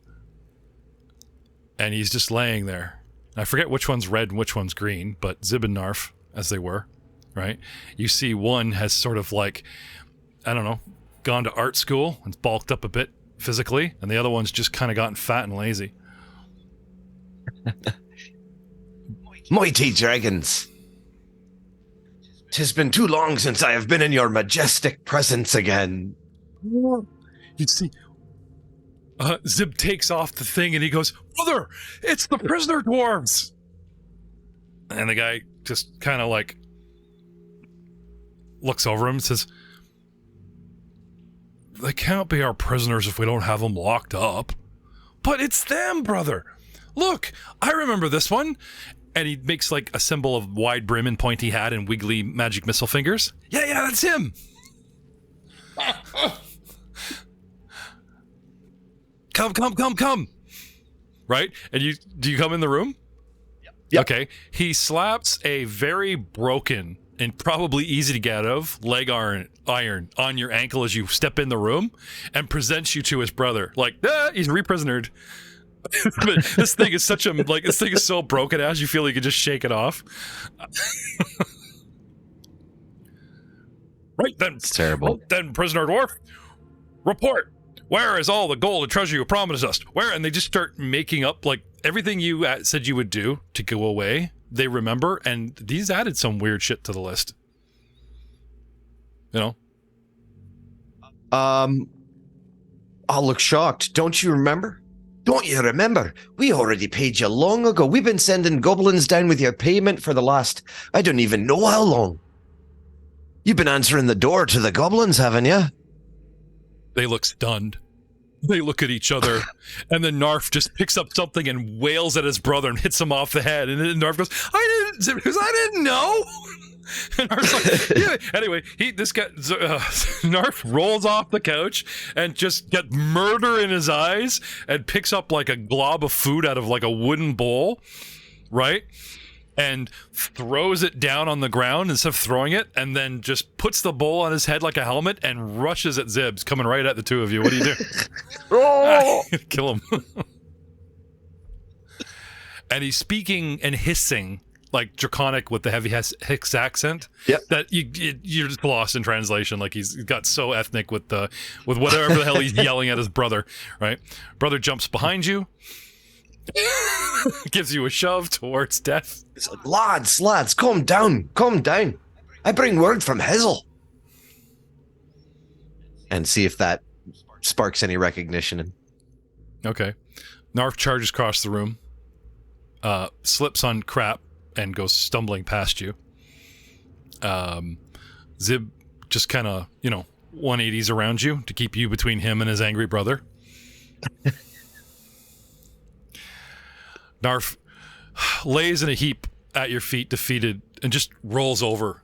And he's just laying there. I forget which one's red and which one's green, but Zib and Narf, as they were, right? You see one has sort of like, I don't know, gone to art school and bulked up a bit physically, and the other one's just kind of gotten fat and lazy. Mighty dragons. 'Tis been too long since I have been in your majestic presence again. You'd see Zib takes off the thing and he goes, brother, it's the prisoner dwarves. And the guy just kind of like looks over him and says, they can't be our prisoners if we don't have them locked up. But it's them, brother. Look, I remember this one. And he makes like a symbol of wide brim and pointy hat and wiggly magic missile fingers. Yeah, that's him. Come. Right? And do you come in the room? Yep. Okay. He slaps a very broken and probably easy to get out of leg iron on your ankle as you step in the room and presents you to his brother. Like, he's reprisonered. But this thing is this thing is so broken as you feel you could just shake it off. Right then. It's terrible. Well, then, prisoner dwarf, report. Where is all the gold and treasure you promised us? Where? And they just start making up like everything you said you would do to go away. They remember, and these added some weird shit to the list. You know? I'll look shocked. Don't you remember? Don't you remember? We already paid you long ago. We've been sending goblins down with your payment for the last, I don't even know how long. You've been answering the door to the goblins, haven't you? They look stunned. They look at each other, and then Narf just picks up something and wails at his brother and hits him off the head. And then Narf goes, I didn't know. And Narf's like, yeah. Anyway, Narf rolls off the couch and just got murder in his eyes and picks up like a glob of food out of like a wooden bowl, right? And throws it down on the ground instead of throwing it, and then just puts the bowl on his head like a helmet and rushes at Zibs, coming right at the two of you. What do you do? Oh! Kill him. And he's speaking and hissing like Draconic with the heavy Hicks accent. Yep. That you're just lost in translation. Like he's got so ethnic with whatever the hell he's yelling at his brother. Right? Brother jumps behind you. Gives you a shove towards death. It's like, lads, calm down. I bring word from Hazel. And see if that sparks any recognition. Okay. Narf charges across the room, slips on crap, and goes stumbling past you. Zib just kind of, 180s around you to keep you between him and his angry brother. Narf lays in a heap at your feet, defeated, and just rolls over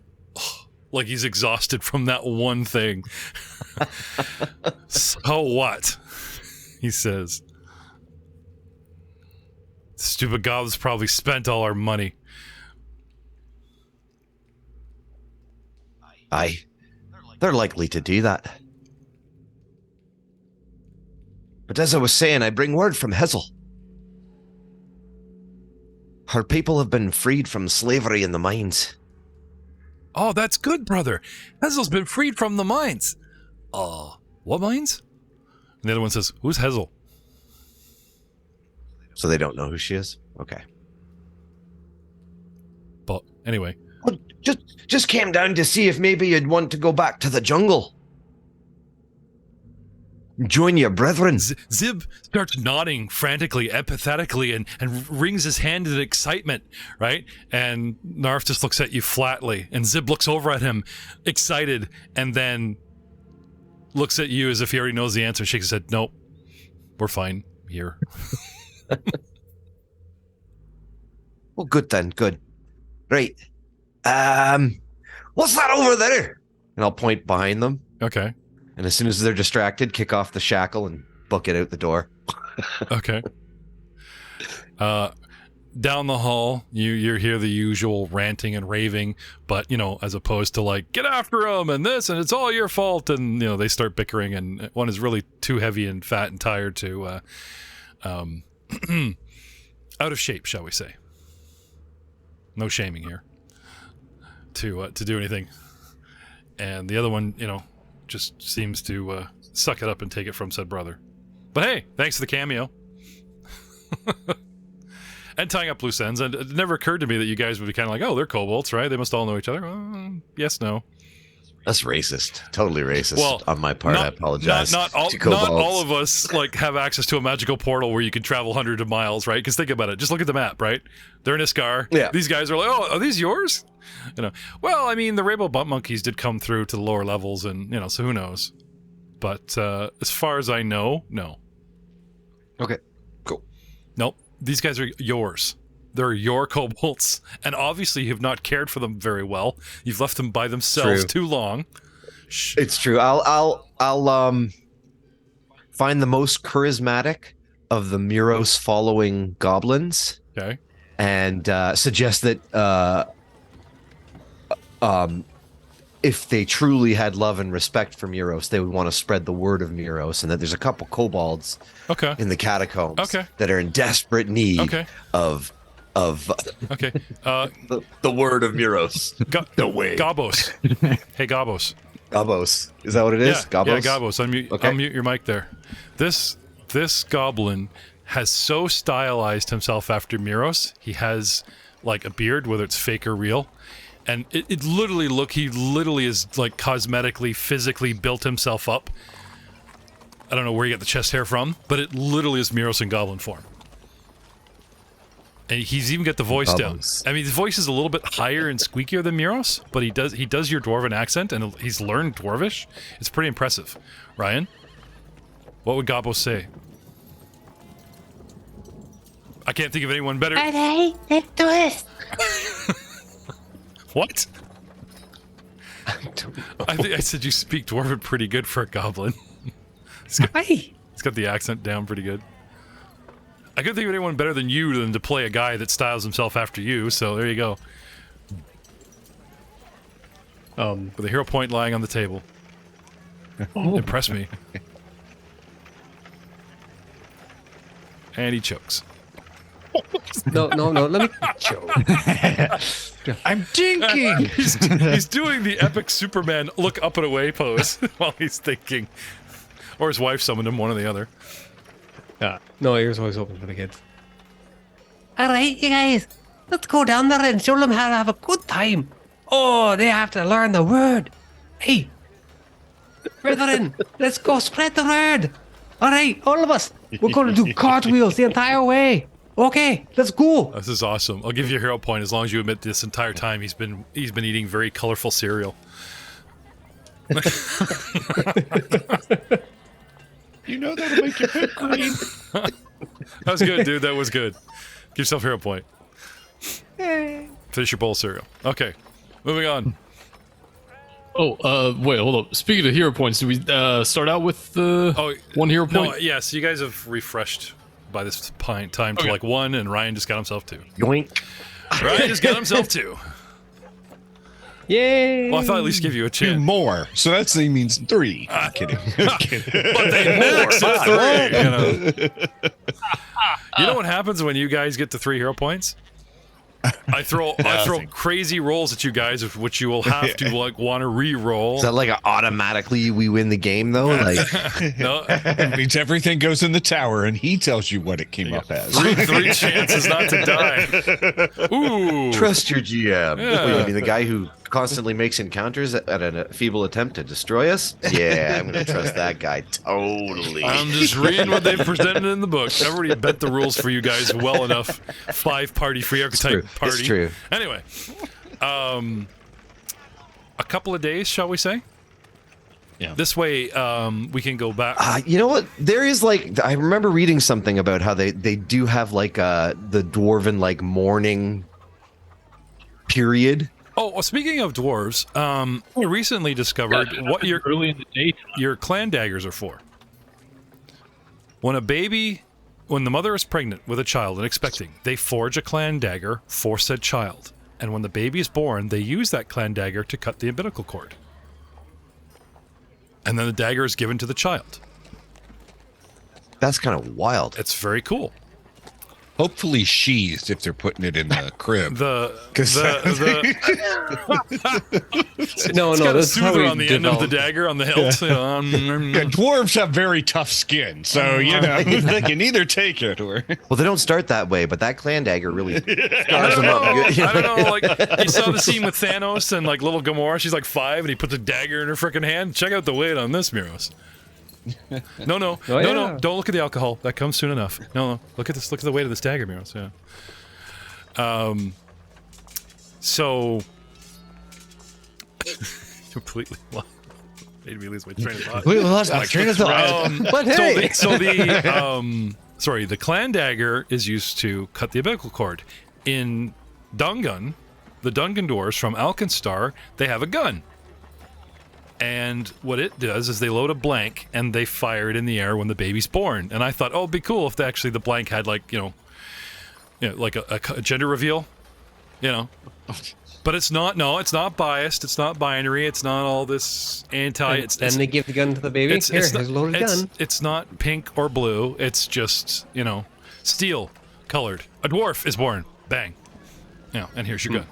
like he's exhausted from that one thing. So what? He says. Stupid goblins probably spent all our money. Aye. They're likely to do that. But as I was saying, I bring word from Hazel. Her people have been freed from slavery in the mines. Oh, that's good, brother. Hazel's been freed from the mines. What mines? And the other one says, who's Hazel? So they don't know who she is? Okay. But anyway. Well, just came down to see if maybe you'd want to go back to the jungle. Join your brethren. Zib starts nodding frantically, empathetically, and wrings his hand in excitement, right? And Narf just looks at you flatly, and Zib looks over at him, excited, and then looks at you as if he already knows the answer, shakes his head, nope, we're fine here. Well, good then, good. Right. What's that over there? And I'll point behind them. Okay. And as soon as they're distracted, kick off the shackle and book it out the door. Okay. Down the hall, you hear the usual ranting and raving, but, as opposed to like, get after him and this, and it's all your fault. And, they start bickering, and one is really too heavy and fat and tired to, out of shape, shall we say. No shaming here to do anything. And the other one, just seems to suck it up and take it from said brother. But hey, thanks to the cameo. And tying up loose ends. And it never occurred to me that you guys would be kind of like, oh, they're kobolds, right? They must all know each other. Yes, no. That's racist. Totally racist on my part. I apologize. Not all of us have access to a magical portal where you can travel hundreds of miles, right? Because think about it. Just look at the map, right? They're in Iskar. Yeah. These guys are like, oh, are these yours? Well, I mean, the rainbow bump monkeys did come through to the lower levels, and so who knows? But as far as I know, no. Okay, cool. Nope. These guys are yours. They're your kobolds, and obviously you have not cared for them very well. You've left them by themselves too long. It's true. I'll find the most charismatic of the Muros following goblins. Okay. And suggest that if they truly had love and respect for Muros, they would want to spread the word of Muros, and that there's a couple kobolds in the catacombs that are in desperate need of okay. The word of Muros. The way. Gabos. Hey, Gabos. Gabos. Is that what it is? Yeah, Gabos? Yeah, Gabos. Unmute your mic there. This goblin has so stylized himself after Muros. He has like a beard, whether it's fake or real. And it literally he literally is like cosmetically, physically built himself up. I don't know where he got the chest hair from, but it literally is Muros in goblin form. And he's even got the voice down. I mean, his voice is a little bit higher and squeakier than Muros, but he does your dwarven accent, and he's learned dwarvish. It's pretty impressive. Ryan, what would Gabos say? I can't think of anyone better. Alright, let's do it. What? I think I said you speak dwarven pretty good for a goblin. He's got the accent down pretty good. I couldn't think of anyone better than you to play a guy that styles himself after you, so there you go. With a hero point lying on the table. Impress me. And he chokes. No, let me choke. I'm dinking. He's doing the epic Superman look up and away pose while he's thinking. Or his wife summoned him, one or the other. No, ears always open for the kids. Alright, you guys, let's go down there and show them how to have a good time. Oh, they have to learn the word. Hey, brethren, let's go spread the word. Alright, all of us, we're going to do cartwheels the entire way. Okay, let's go. This is awesome. I'll give you a hero point as long as you admit this entire time he's been eating very colorful cereal. You know that'll make your foot green. That was good, dude. That was good. Give yourself a hero point. Finish your bowl of cereal. Okay, moving on. Oh, wait, hold up. Speaking of hero points, do we start out with one hero point? No, yes, you guys have refreshed by this time to like one, and Ryan just got himself two. Yoink. Ryan just got himself two. Yay! Well, I thought I'd at least give you a Two chance. more. So that means three. I'm kidding. I'm kidding. But they max at three. You know what happens when you guys get to 3 hero points? I throw crazy rolls at you guys, which you will have to want to re-roll. Is that like automatically we win the game though? Like No, It means everything goes in the tower, and he tells you what it came up as. three chances not to die. Ooh. trust your GM. Yeah. Wait, you mean the guy who constantly makes encounters at a feeble attempt to destroy us? Yeah, I'm gonna trust that guy totally. I'm just reading what they've presented in the book. I've already bent the rules for you guys well enough. 5-party free archetype party. It's true. Anyway, a couple of days, shall we say? Yeah. This way, we can go back. You know what? There is like I remember reading something about how they do have like the dwarven like mourning period. Oh, well, speaking of dwarves, we recently discovered what early in the day. your clan daggers are for. When the mother is pregnant with a child and expecting, they forge a clan dagger for said child. And when the baby is born, they use that clan dagger to cut the umbilical cord. And then the dagger is given to the child. That's kind of wild. It's very cool. Hopefully sheathed if they're putting it in the crib. No, It's no, got a this is how soother we on the end of the developed. dagger on the hilt. Yeah, dwarves have very tough skin, so you know they can either take it or. Well, they don't start that way, but that clan dagger really I scars don't them up know. good. I don't know. Like you saw the scene with Thanos and like little Gamora. She's like 5, and he puts a dagger in her freaking hand. Check out the weight on this, Muros. No. Don't look at the alcohol. That comes soon enough. No. Look at this. Look at the weight of this dagger, Muros. Yeah. So completely made me lose my train of thought. We lost my train of thought. But hey, The clan dagger is used to cut the umbilical cord. In Dungan, the Dungan dwarves from Alkenstar, they have a gun. And what it does is they load a blank and they fire it in the air when the baby's born. And I thought, oh, it'd be cool if the blank had like, like a gender reveal, But it's not. No, it's not biased. It's not binary. It's not all this anti. Then they give the gun to the baby. Here's a loaded gun. It's not pink or blue. It's just steel colored. A dwarf is born. Bang. And here's your gun.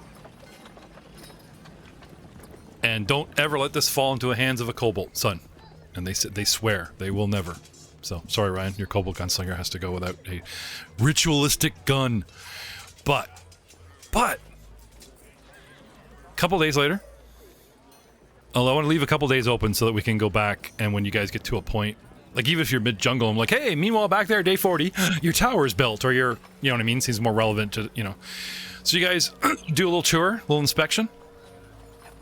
And don't ever let this fall into the hands of a kobold, son. And they swear they will never. So sorry, Ryan, your kobold gunslinger has to go without a ritualistic gun. But a couple days later, I want to leave a couple days open so that we can go back, and when you guys get to a point, like even if you're mid jungle, I'm like, hey, meanwhile back there, day 40, your tower is built, or your, you know what I mean, seems more relevant to, So you guys do a little tour, a little inspection.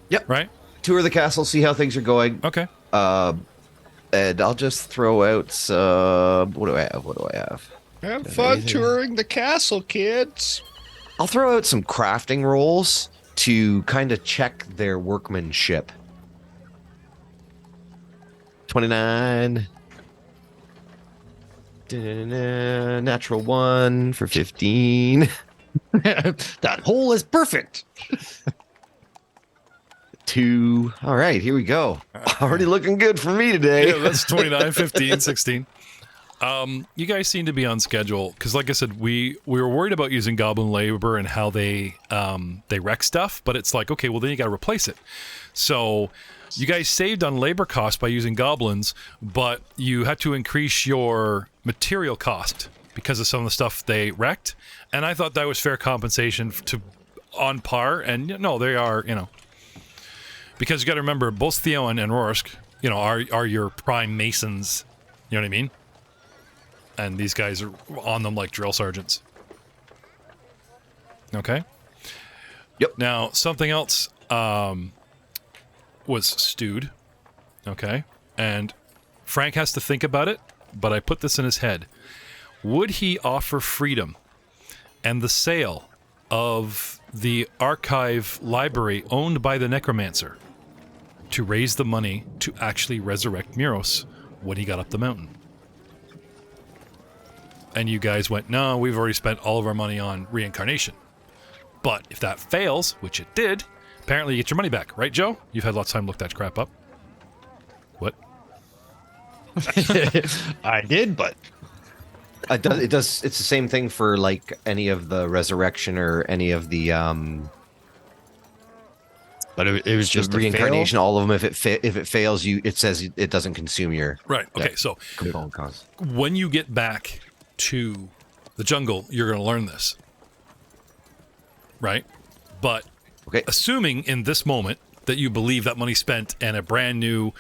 Yep. Right? Tour the castle, see how things are going. Okay. And I'll just throw out some. What do I have? Have fun touring the castle, kids. I'll throw out some crafting rolls to kind of check their workmanship. 29. Da-da-da-da. Natural 1 for 15. That hole is perfect. 2. All right, here we go. Already looking good for me today. Yeah, that's 29, 15, 16. You guys seem to be on schedule because, like I said, we were worried about using goblin labor and how they wreck stuff, but it's like, okay, well then you got to replace it. So you guys saved on labor costs by using goblins, but you had to increase your material cost because of some of the stuff they wrecked, and I thought that was fair compensation to on par. And no, they are, because you got to remember both Theo and Rorsk, are your prime masons. You know what I mean? And these guys are on them like drill sergeants. Okay? Yep. Now, something else was stewed. Okay? And Frank has to think about it, but I put this in his head. Would he offer freedom and the sale of the archive library owned by the necromancer to raise the money to actually resurrect Muros when he got up the mountain? And you guys went, no, we've already spent all of our money on reincarnation. But if that fails, which it did, apparently you get your money back. Right, Joe? You've had lots of time to look that crap up. What? I did, but It does. It's the same thing for like any of the resurrection or any of the But it was just reincarnation. All of them. If it fails, it says it doesn't consume your Right. Okay. So component cost. when you get back to the jungle, you're going to learn this. Right. But Okay. assuming in this moment that you believe that money spent and a brand new,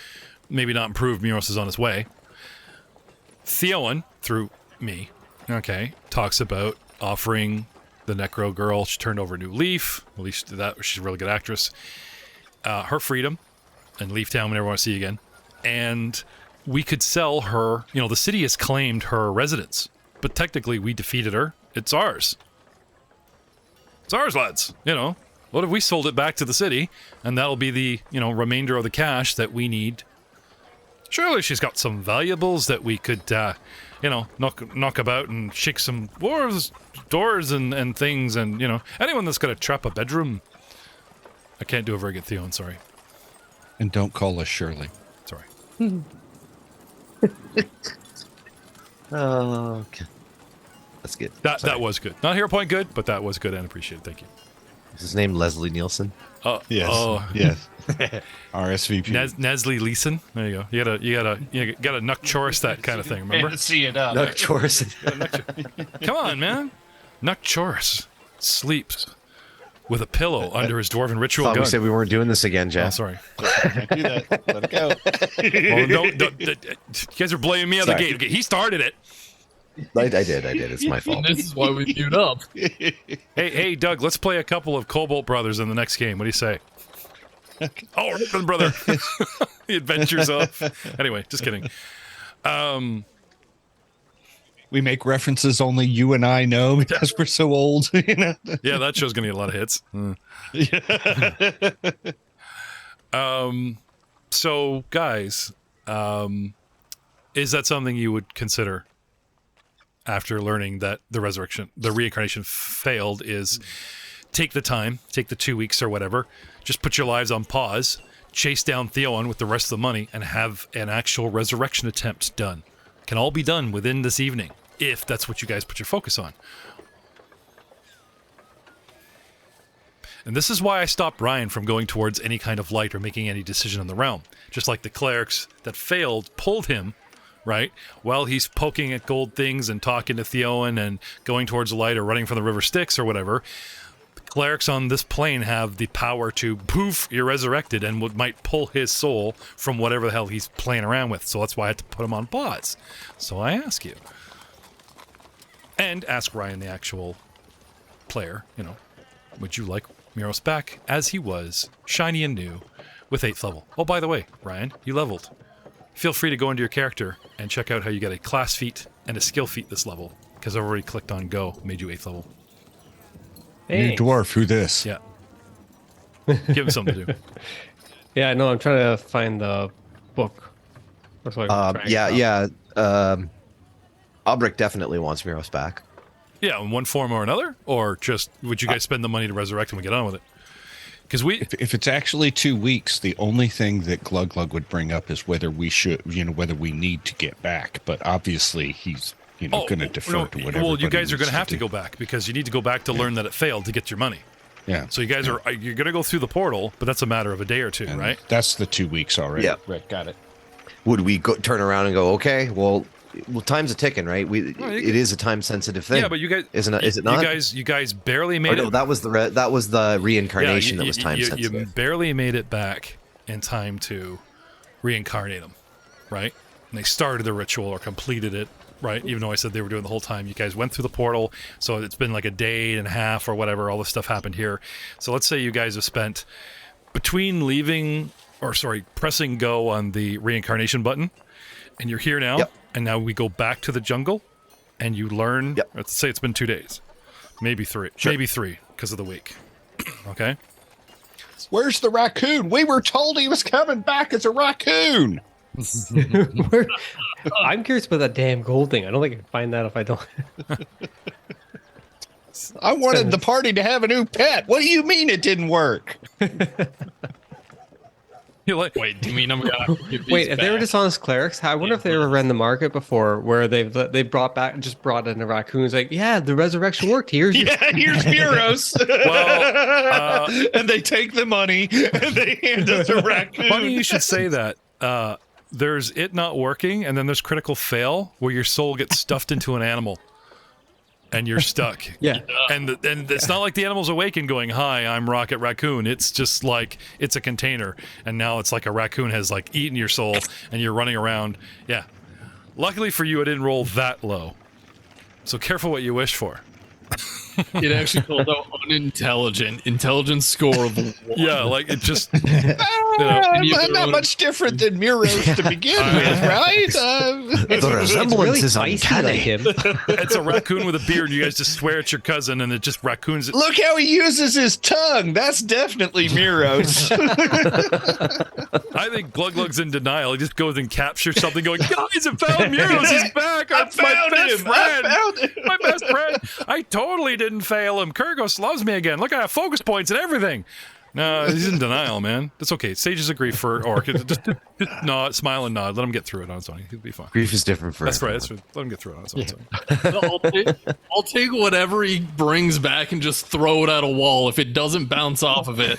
maybe not improved Muros is on his way, Theowen, through me, okay, talks about offering the Necro girl, she turned over a new leaf, at least that, she's a really good actress, her freedom, and leave town, we never want to see you again, and we could sell her, the city has claimed her residence, but technically we defeated her, it's ours. It's ours, lads, What if we sold it back to the city, and that'll be the, remainder of the cash that we need. Surely she's got some valuables that we could, knock about and shake some doors and things, and, anyone that's got to trap a bedroom. I can't do a very good Theon, sorry. And don't call us Shirley. Sorry. Okay. That's good. That was good. Not hero point good, but that was good and appreciated. Thank you. Is his name Leslie Nielsen? Yes. Oh. Yes. RSVP. Nestle Leeson. There you go. You gotta Nuck Choris that kind of thing. Remember? See it up. Nuck Chorus. Come on, man. Nuck Choris sleeps with a pillow under his dwarven ritual Thought gun. we said we weren't doing this again, Oh, Jeff. sorry. Can't do that. Let it go. Well, you guys are blaming me on the Sorry. gate. Okay, he started it. I did. It's my fault. This is why we mute up. Hey, Doug, let's play a couple of Cobalt Brothers in the next game. What do you say? All right, then, brother. The adventures of... Anyway, just kidding. We make references only you and I know because we're so old. Yeah, that show's going to get a lot of hits. So, guys, is that something you would consider after learning that the reincarnation failed? Is take the time, take the 2 weeks or whatever, just put your lives on pause, chase down Theon with the rest of the money, and have an actual resurrection attempt done. Can all be done within this evening, if that's what you guys put your focus on. And this is why I stopped Ryan from going towards any kind of light or making any decision on the realm. Just like the clerics that failed pulled him, right? While he's poking at gold things and talking to Theowen and going towards the light or running from the river Styx or whatever, the clerics on this plane have the power to poof, you're resurrected, and might pull his soul from whatever the hell he's playing around with. So that's why I had to put him on pause. So I ask you. And ask Ryan, the actual player, would you like Muros back as he was, shiny and new, with 8th level? Oh, by the way, Ryan, you leveled. Feel free to go into your character and check out how you get a class feat and a skill feat this level, because I've already clicked on go, made you 8th level. New dwarf, who this? Yeah. Give him something to do. Yeah, no, I'm trying to find the book. That's what I'm trying to Yeah. Albric definitely wants Muros back. Yeah, in one form or another? Or just, would you guys spend the money to resurrect him and get on with it? Because if it's actually 2 weeks, the only thing that Glug Glug would bring up is whether we should, whether we need to get back. But obviously, he's, going to defer to whatever. Well, you guys are going to have to go back because you need to go back to learn that it failed to get your money. Yeah. So you guys you're going to go through the portal, but that's a matter of a day or two, And right? That's the 2 weeks already. Yeah. Right. Got it. Would we turn around and go, okay, well, time's a ticking, right? It is a time sensitive thing. Yeah, but you guys is it not? You guys barely made it. No, that was the reincarnation that was time sensitive. You barely made it back in time to reincarnate them, right? And they started the ritual or completed it, right? Even though I said they were doing the whole time. You guys went through the portal, so it's been like a day and a half or whatever. All this stuff happened here. So let's say you guys have spent between pressing go on the reincarnation button, and you're here now. Yep. And now we go back to the jungle, and you learn. Yep. Let's say it's been 2 days, maybe 3, Sure. maybe 3 because of the week. Okay. Where's the raccoon? We were told he was coming back as a raccoon. I'm curious about that damn gold thing. I don't think I can find that if I don't. I wanted the party to have a new pet. What do you mean it didn't work? You're like, Wait, do you mean I'm gonna give these Wait, if they were back? dishonest clerics, I wonder if they ever ran the market before where they brought in a raccoon. It's like, yeah, the resurrection worked. Here's your Yeah, here's Muros. And they take the money and they hand us a raccoon. funny you should say that. There's it not working, and then there's critical fail where your soul gets stuffed into an animal. And you're stuck. Yeah. And it's not like the animal's awake and going, "Hi, I'm Rocket Raccoon." It's just like it's a container, and now it's like a raccoon has like eaten your soul, and you're running around. Yeah. Luckily for you, it didn't roll that low. So careful what you wish for. It actually called out unintelligent. Intelligence score of 1. Yeah, like it just. Not much different than Muros to begin with, right? The resemblance is uncanny. him. It's a raccoon with a beard, and you guys just swear it's your cousin, and it just raccoons. Look how he uses his tongue. That's definitely Muros. I think Glug Glug's in denial. He just goes and captures something, going, "Guys, I found Muros. He's back. I found him. My best friend. I totally didn't fail him. Kurgos loves me again. Look, I have focus points and everything." No, he's in denial, man. That's okay. Sages agree for Orc. Just nod, smile and nod. Let him get through it on its own. He'll be fine. Grief is different for That's right. everyone. That's right. Let him get through it on its own. I'll take whatever he brings back and just throw it at a wall if it doesn't bounce off of it.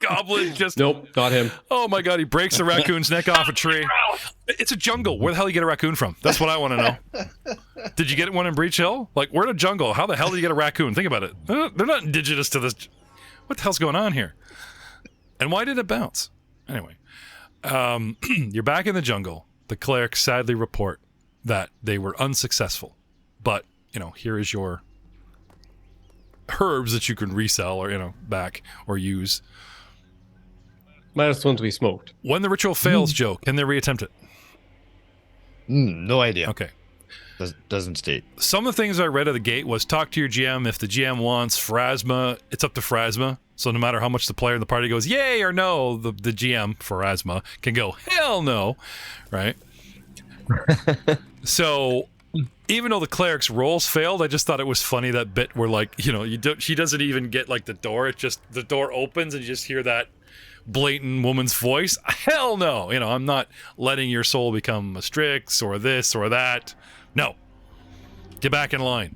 Goblin just... Nope, not him. Oh my god, he breaks the raccoon's neck off a tree. It's a jungle. Where the hell did you get a raccoon from? That's what I want to know. Did you get one in Breach Hill? Like, we're in a jungle. How the hell did you get a raccoon? Think about it. They're not indigenous to this... What the hell's going on here? And why did it bounce? Anyway, you're back in the jungle. The clerics sadly report that they were unsuccessful. But, here is your herbs that you can resell or, back or use. Minus the ones we smoked. When the ritual fails, Joe, can they reattempt it? No idea. Okay. Doesn't state. Some of the things I read at the gate was talk to your GM. If the GM wants Pharasma, it's up to Pharasma. So no matter how much the player in the party goes, yay or no, the GM, Pharasma, can go, hell no, right? So even though the cleric's rolls failed, I just thought it was funny that bit where like, she doesn't even get like the door. It just, the door opens and you just hear that blatant woman's voice. Hell no. I'm not letting your soul become a Strix or this or that. No. Get back in line.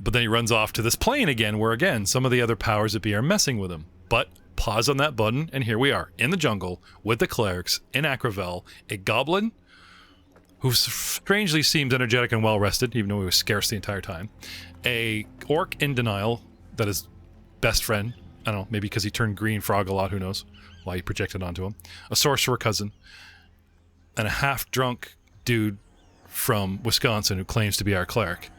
But then he runs off to this plane again, where again, some of the other powers that be are messing with him. But pause on that button, and here we are, in the jungle, with the clerics, in Akravel, a goblin, who strangely seems energetic and well-rested, even though he was scarce the entire time, a orc in denial, that is best friend, I don't know, maybe because he turned green frog a lot, who knows why he projected onto him, a sorcerer cousin, and a half-drunk dude from Wisconsin who claims to be our cleric.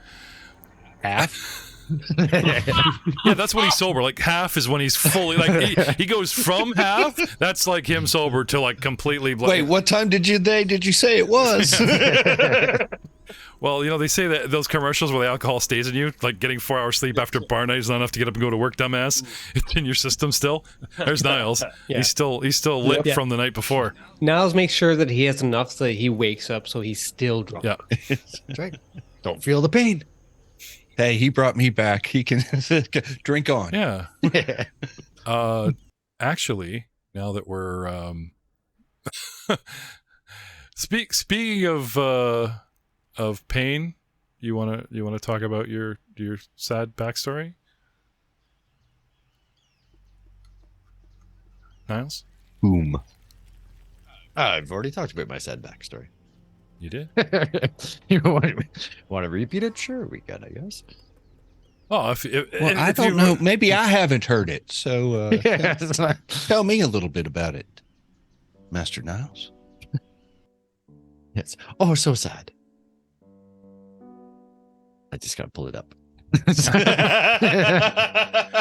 Half? Yeah, that's when he's sober. Like, half is when he's fully, like, he goes from half, that's like him sober, to like completely... Wait, what time did you say it was? Well, they say that those commercials where the alcohol stays in you, like getting 4 hours sleep after bar night is not enough to get up and go to work, dumbass. It's in your system still. There's Niles. Yeah. He's still lit from the night before. Niles makes sure that he has enough so that he wakes up so he's still drunk. Yeah. That's right. Don't feel the pain. Hey, he brought me back. He can drink on. Yeah. Actually, now that we're speaking of pain, you wanna talk about your sad backstory, Niles? Boom. I've already talked about my sad backstory. You did? You want to repeat it? Sure, we can, I guess. Oh, I don't know. Maybe I haven't heard it. So Yeah. tell me a little bit about it, Master Niles. Yes. Oh, so sad. I just gotta pull it up.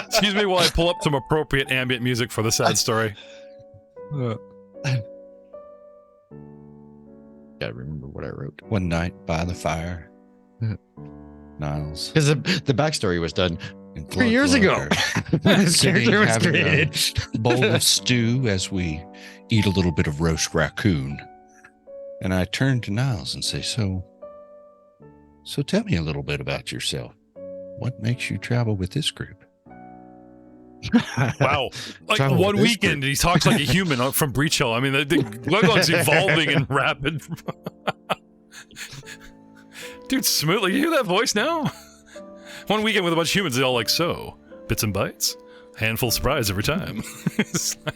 Excuse me while I pull up some appropriate ambient music for the sad story. Gotta remember what I wrote. One night by the fire, Niles. Because the backstory was done and 3 years ago. This sitting character was having created. a bowl of stew as we eat a little bit of roast raccoon. And I turn to Niles and say, So tell me a little bit about yourself. What makes you travel with this group? Wow. Like Travel one with this weekend, he talks like a human from Breach Hill. I mean, the Glugglug's evolving and rapid. Dude, smoothly. You hear that voice now? One weekend with a bunch of humans, they all like, so, bits and bytes? Handful surprise every time. It's like,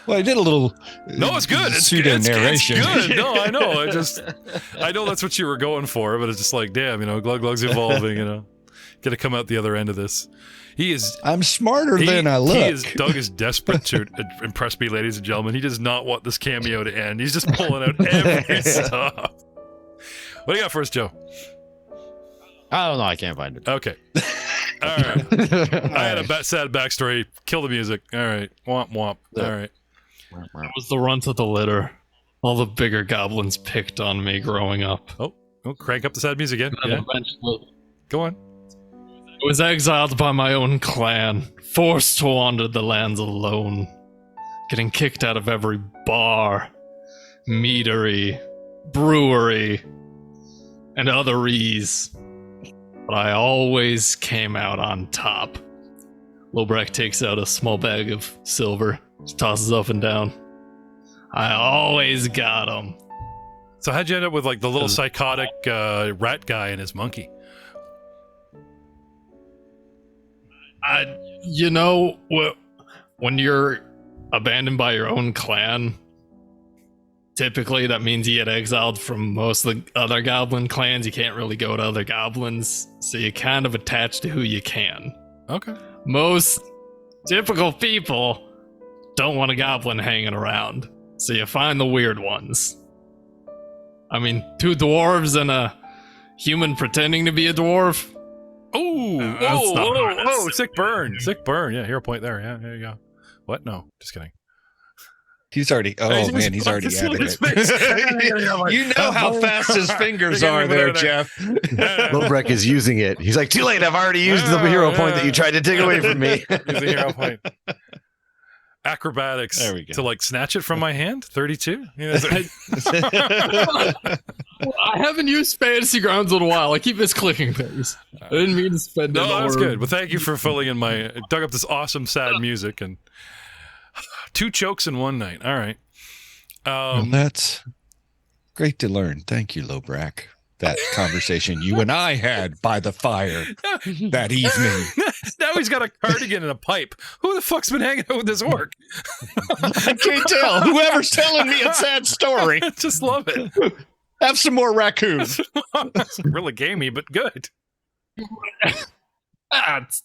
Well, I did a little. no, it's good. It's pseudo narration. It's good. No, I know. I know that's what you were going for, but it's just like, damn, Glug-Glug's evolving, Got to come out the other end of this. I'm smarter than I look. Doug is desperate to impress me, ladies and gentlemen. He does not want this cameo to end. He's just pulling out every stuff. What do you got for us, Joe? I don't know. I can't find it. Okay. All right. I had a sad backstory. Kill the music. All right. Womp womp. All right. I was the runt of the litter. All the bigger goblins picked on me growing up. Oh, crank up the sad music again. And Yeah. eventually, Go on. I was exiled by my own clan, forced to wander the lands alone, getting kicked out of every bar, meadery, brewery, and otheries. But I always came out on top. Lobrak takes out a small bag of silver, tosses up and down. I always got him. So how'd you end up with like the little psychotic rat guy and his monkey? When you're abandoned by your own clan, typically that means you get exiled from most of the other goblin clans. You can't really go to other goblins, so you kind of attach to who you can. Okay. Most typical people don't want a goblin hanging around, so you find the weird ones. I mean, 2 dwarves and a human pretending to be a dwarf. Whoa, sick burn. Sick burn. Yeah, hero point there. Yeah, there you go. What? No, just kidding. He's already. Oh man, he's already added it. You know how fast his fingers are there, Jeff. Lobrak is using it. He's like, too late. I've already used the hero point that you tried to take away from me. Use the hero point. Acrobatics. There we go. To like snatch it from my hand. 32. Yeah, I haven't used Fantasy Grounds in a while. I keep misclicking things. I didn't mean to spend it. No, that's good. But thank you for filling in my. Dug up this awesome sad music and 2 chokes in one night. All right. Well, that's great to learn. Thank you, Lobrak. That conversation you and I had by the fire that evening. Now he's got a cardigan and a pipe. Who the fuck's been hanging out with this orc? I can't tell. Whoever's telling me a sad story. Just love it. Have some more raccoons. It's really gamey, but good. It's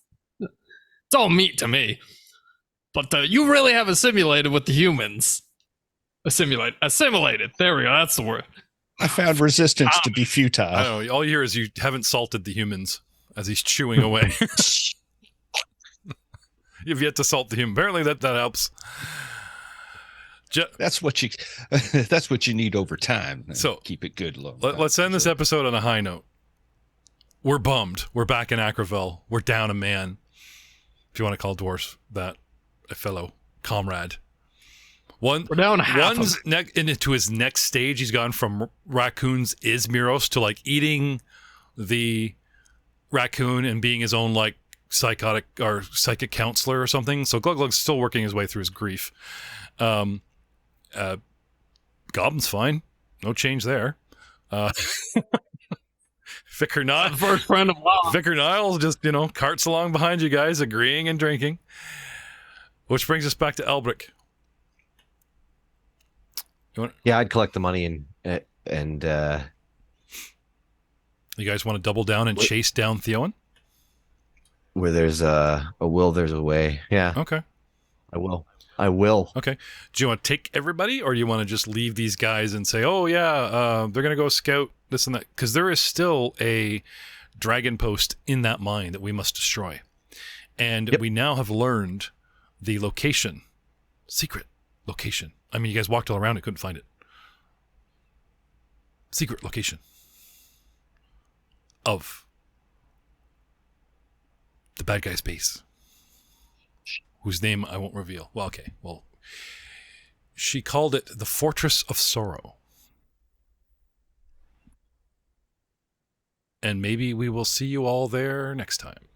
all meat to me. But you really have assimilated with the humans. Assimilated. There we go. That's the word. I found resistance to be futile. I don't know. All you hear is you haven't salted the humans as he's chewing away. You've yet to salt the human. Apparently that helps. That's what you need over time. So keep it good low. Let's end this episode on a high note. We're bummed. We're back in Acroville. We're down a man. If you want to call dwarves that, a fellow comrade. We're down half. One's into his next stage. He's gone from raccoons is Muros to like eating the raccoon and being his own like psychic counselor or something. So Glug-Glug's still working his way through his grief. Goblin's fine. No change there. Vicar Niles, first friend of mine. Vicar Niles just, carts along behind you guys, agreeing and drinking. Which brings us back to Elbrick. Yeah, I'd collect the money and you guys want to double down and chase down Theowen? Where there's a will, there's a way. Yeah. Okay. I will. Okay. Do you want to take everybody, or do you want to just leave these guys and say, oh, yeah, they're going to go scout this and that? Because there is still a dragon post in that mine that we must destroy. And we now have learned the location. Secret location. I mean, you guys walked all around it, couldn't find it. Secret location of the bad guy's base, whose name I won't reveal. Well, okay. Well, she called it the Fortress of Sorrow. And maybe we will see you all there next time.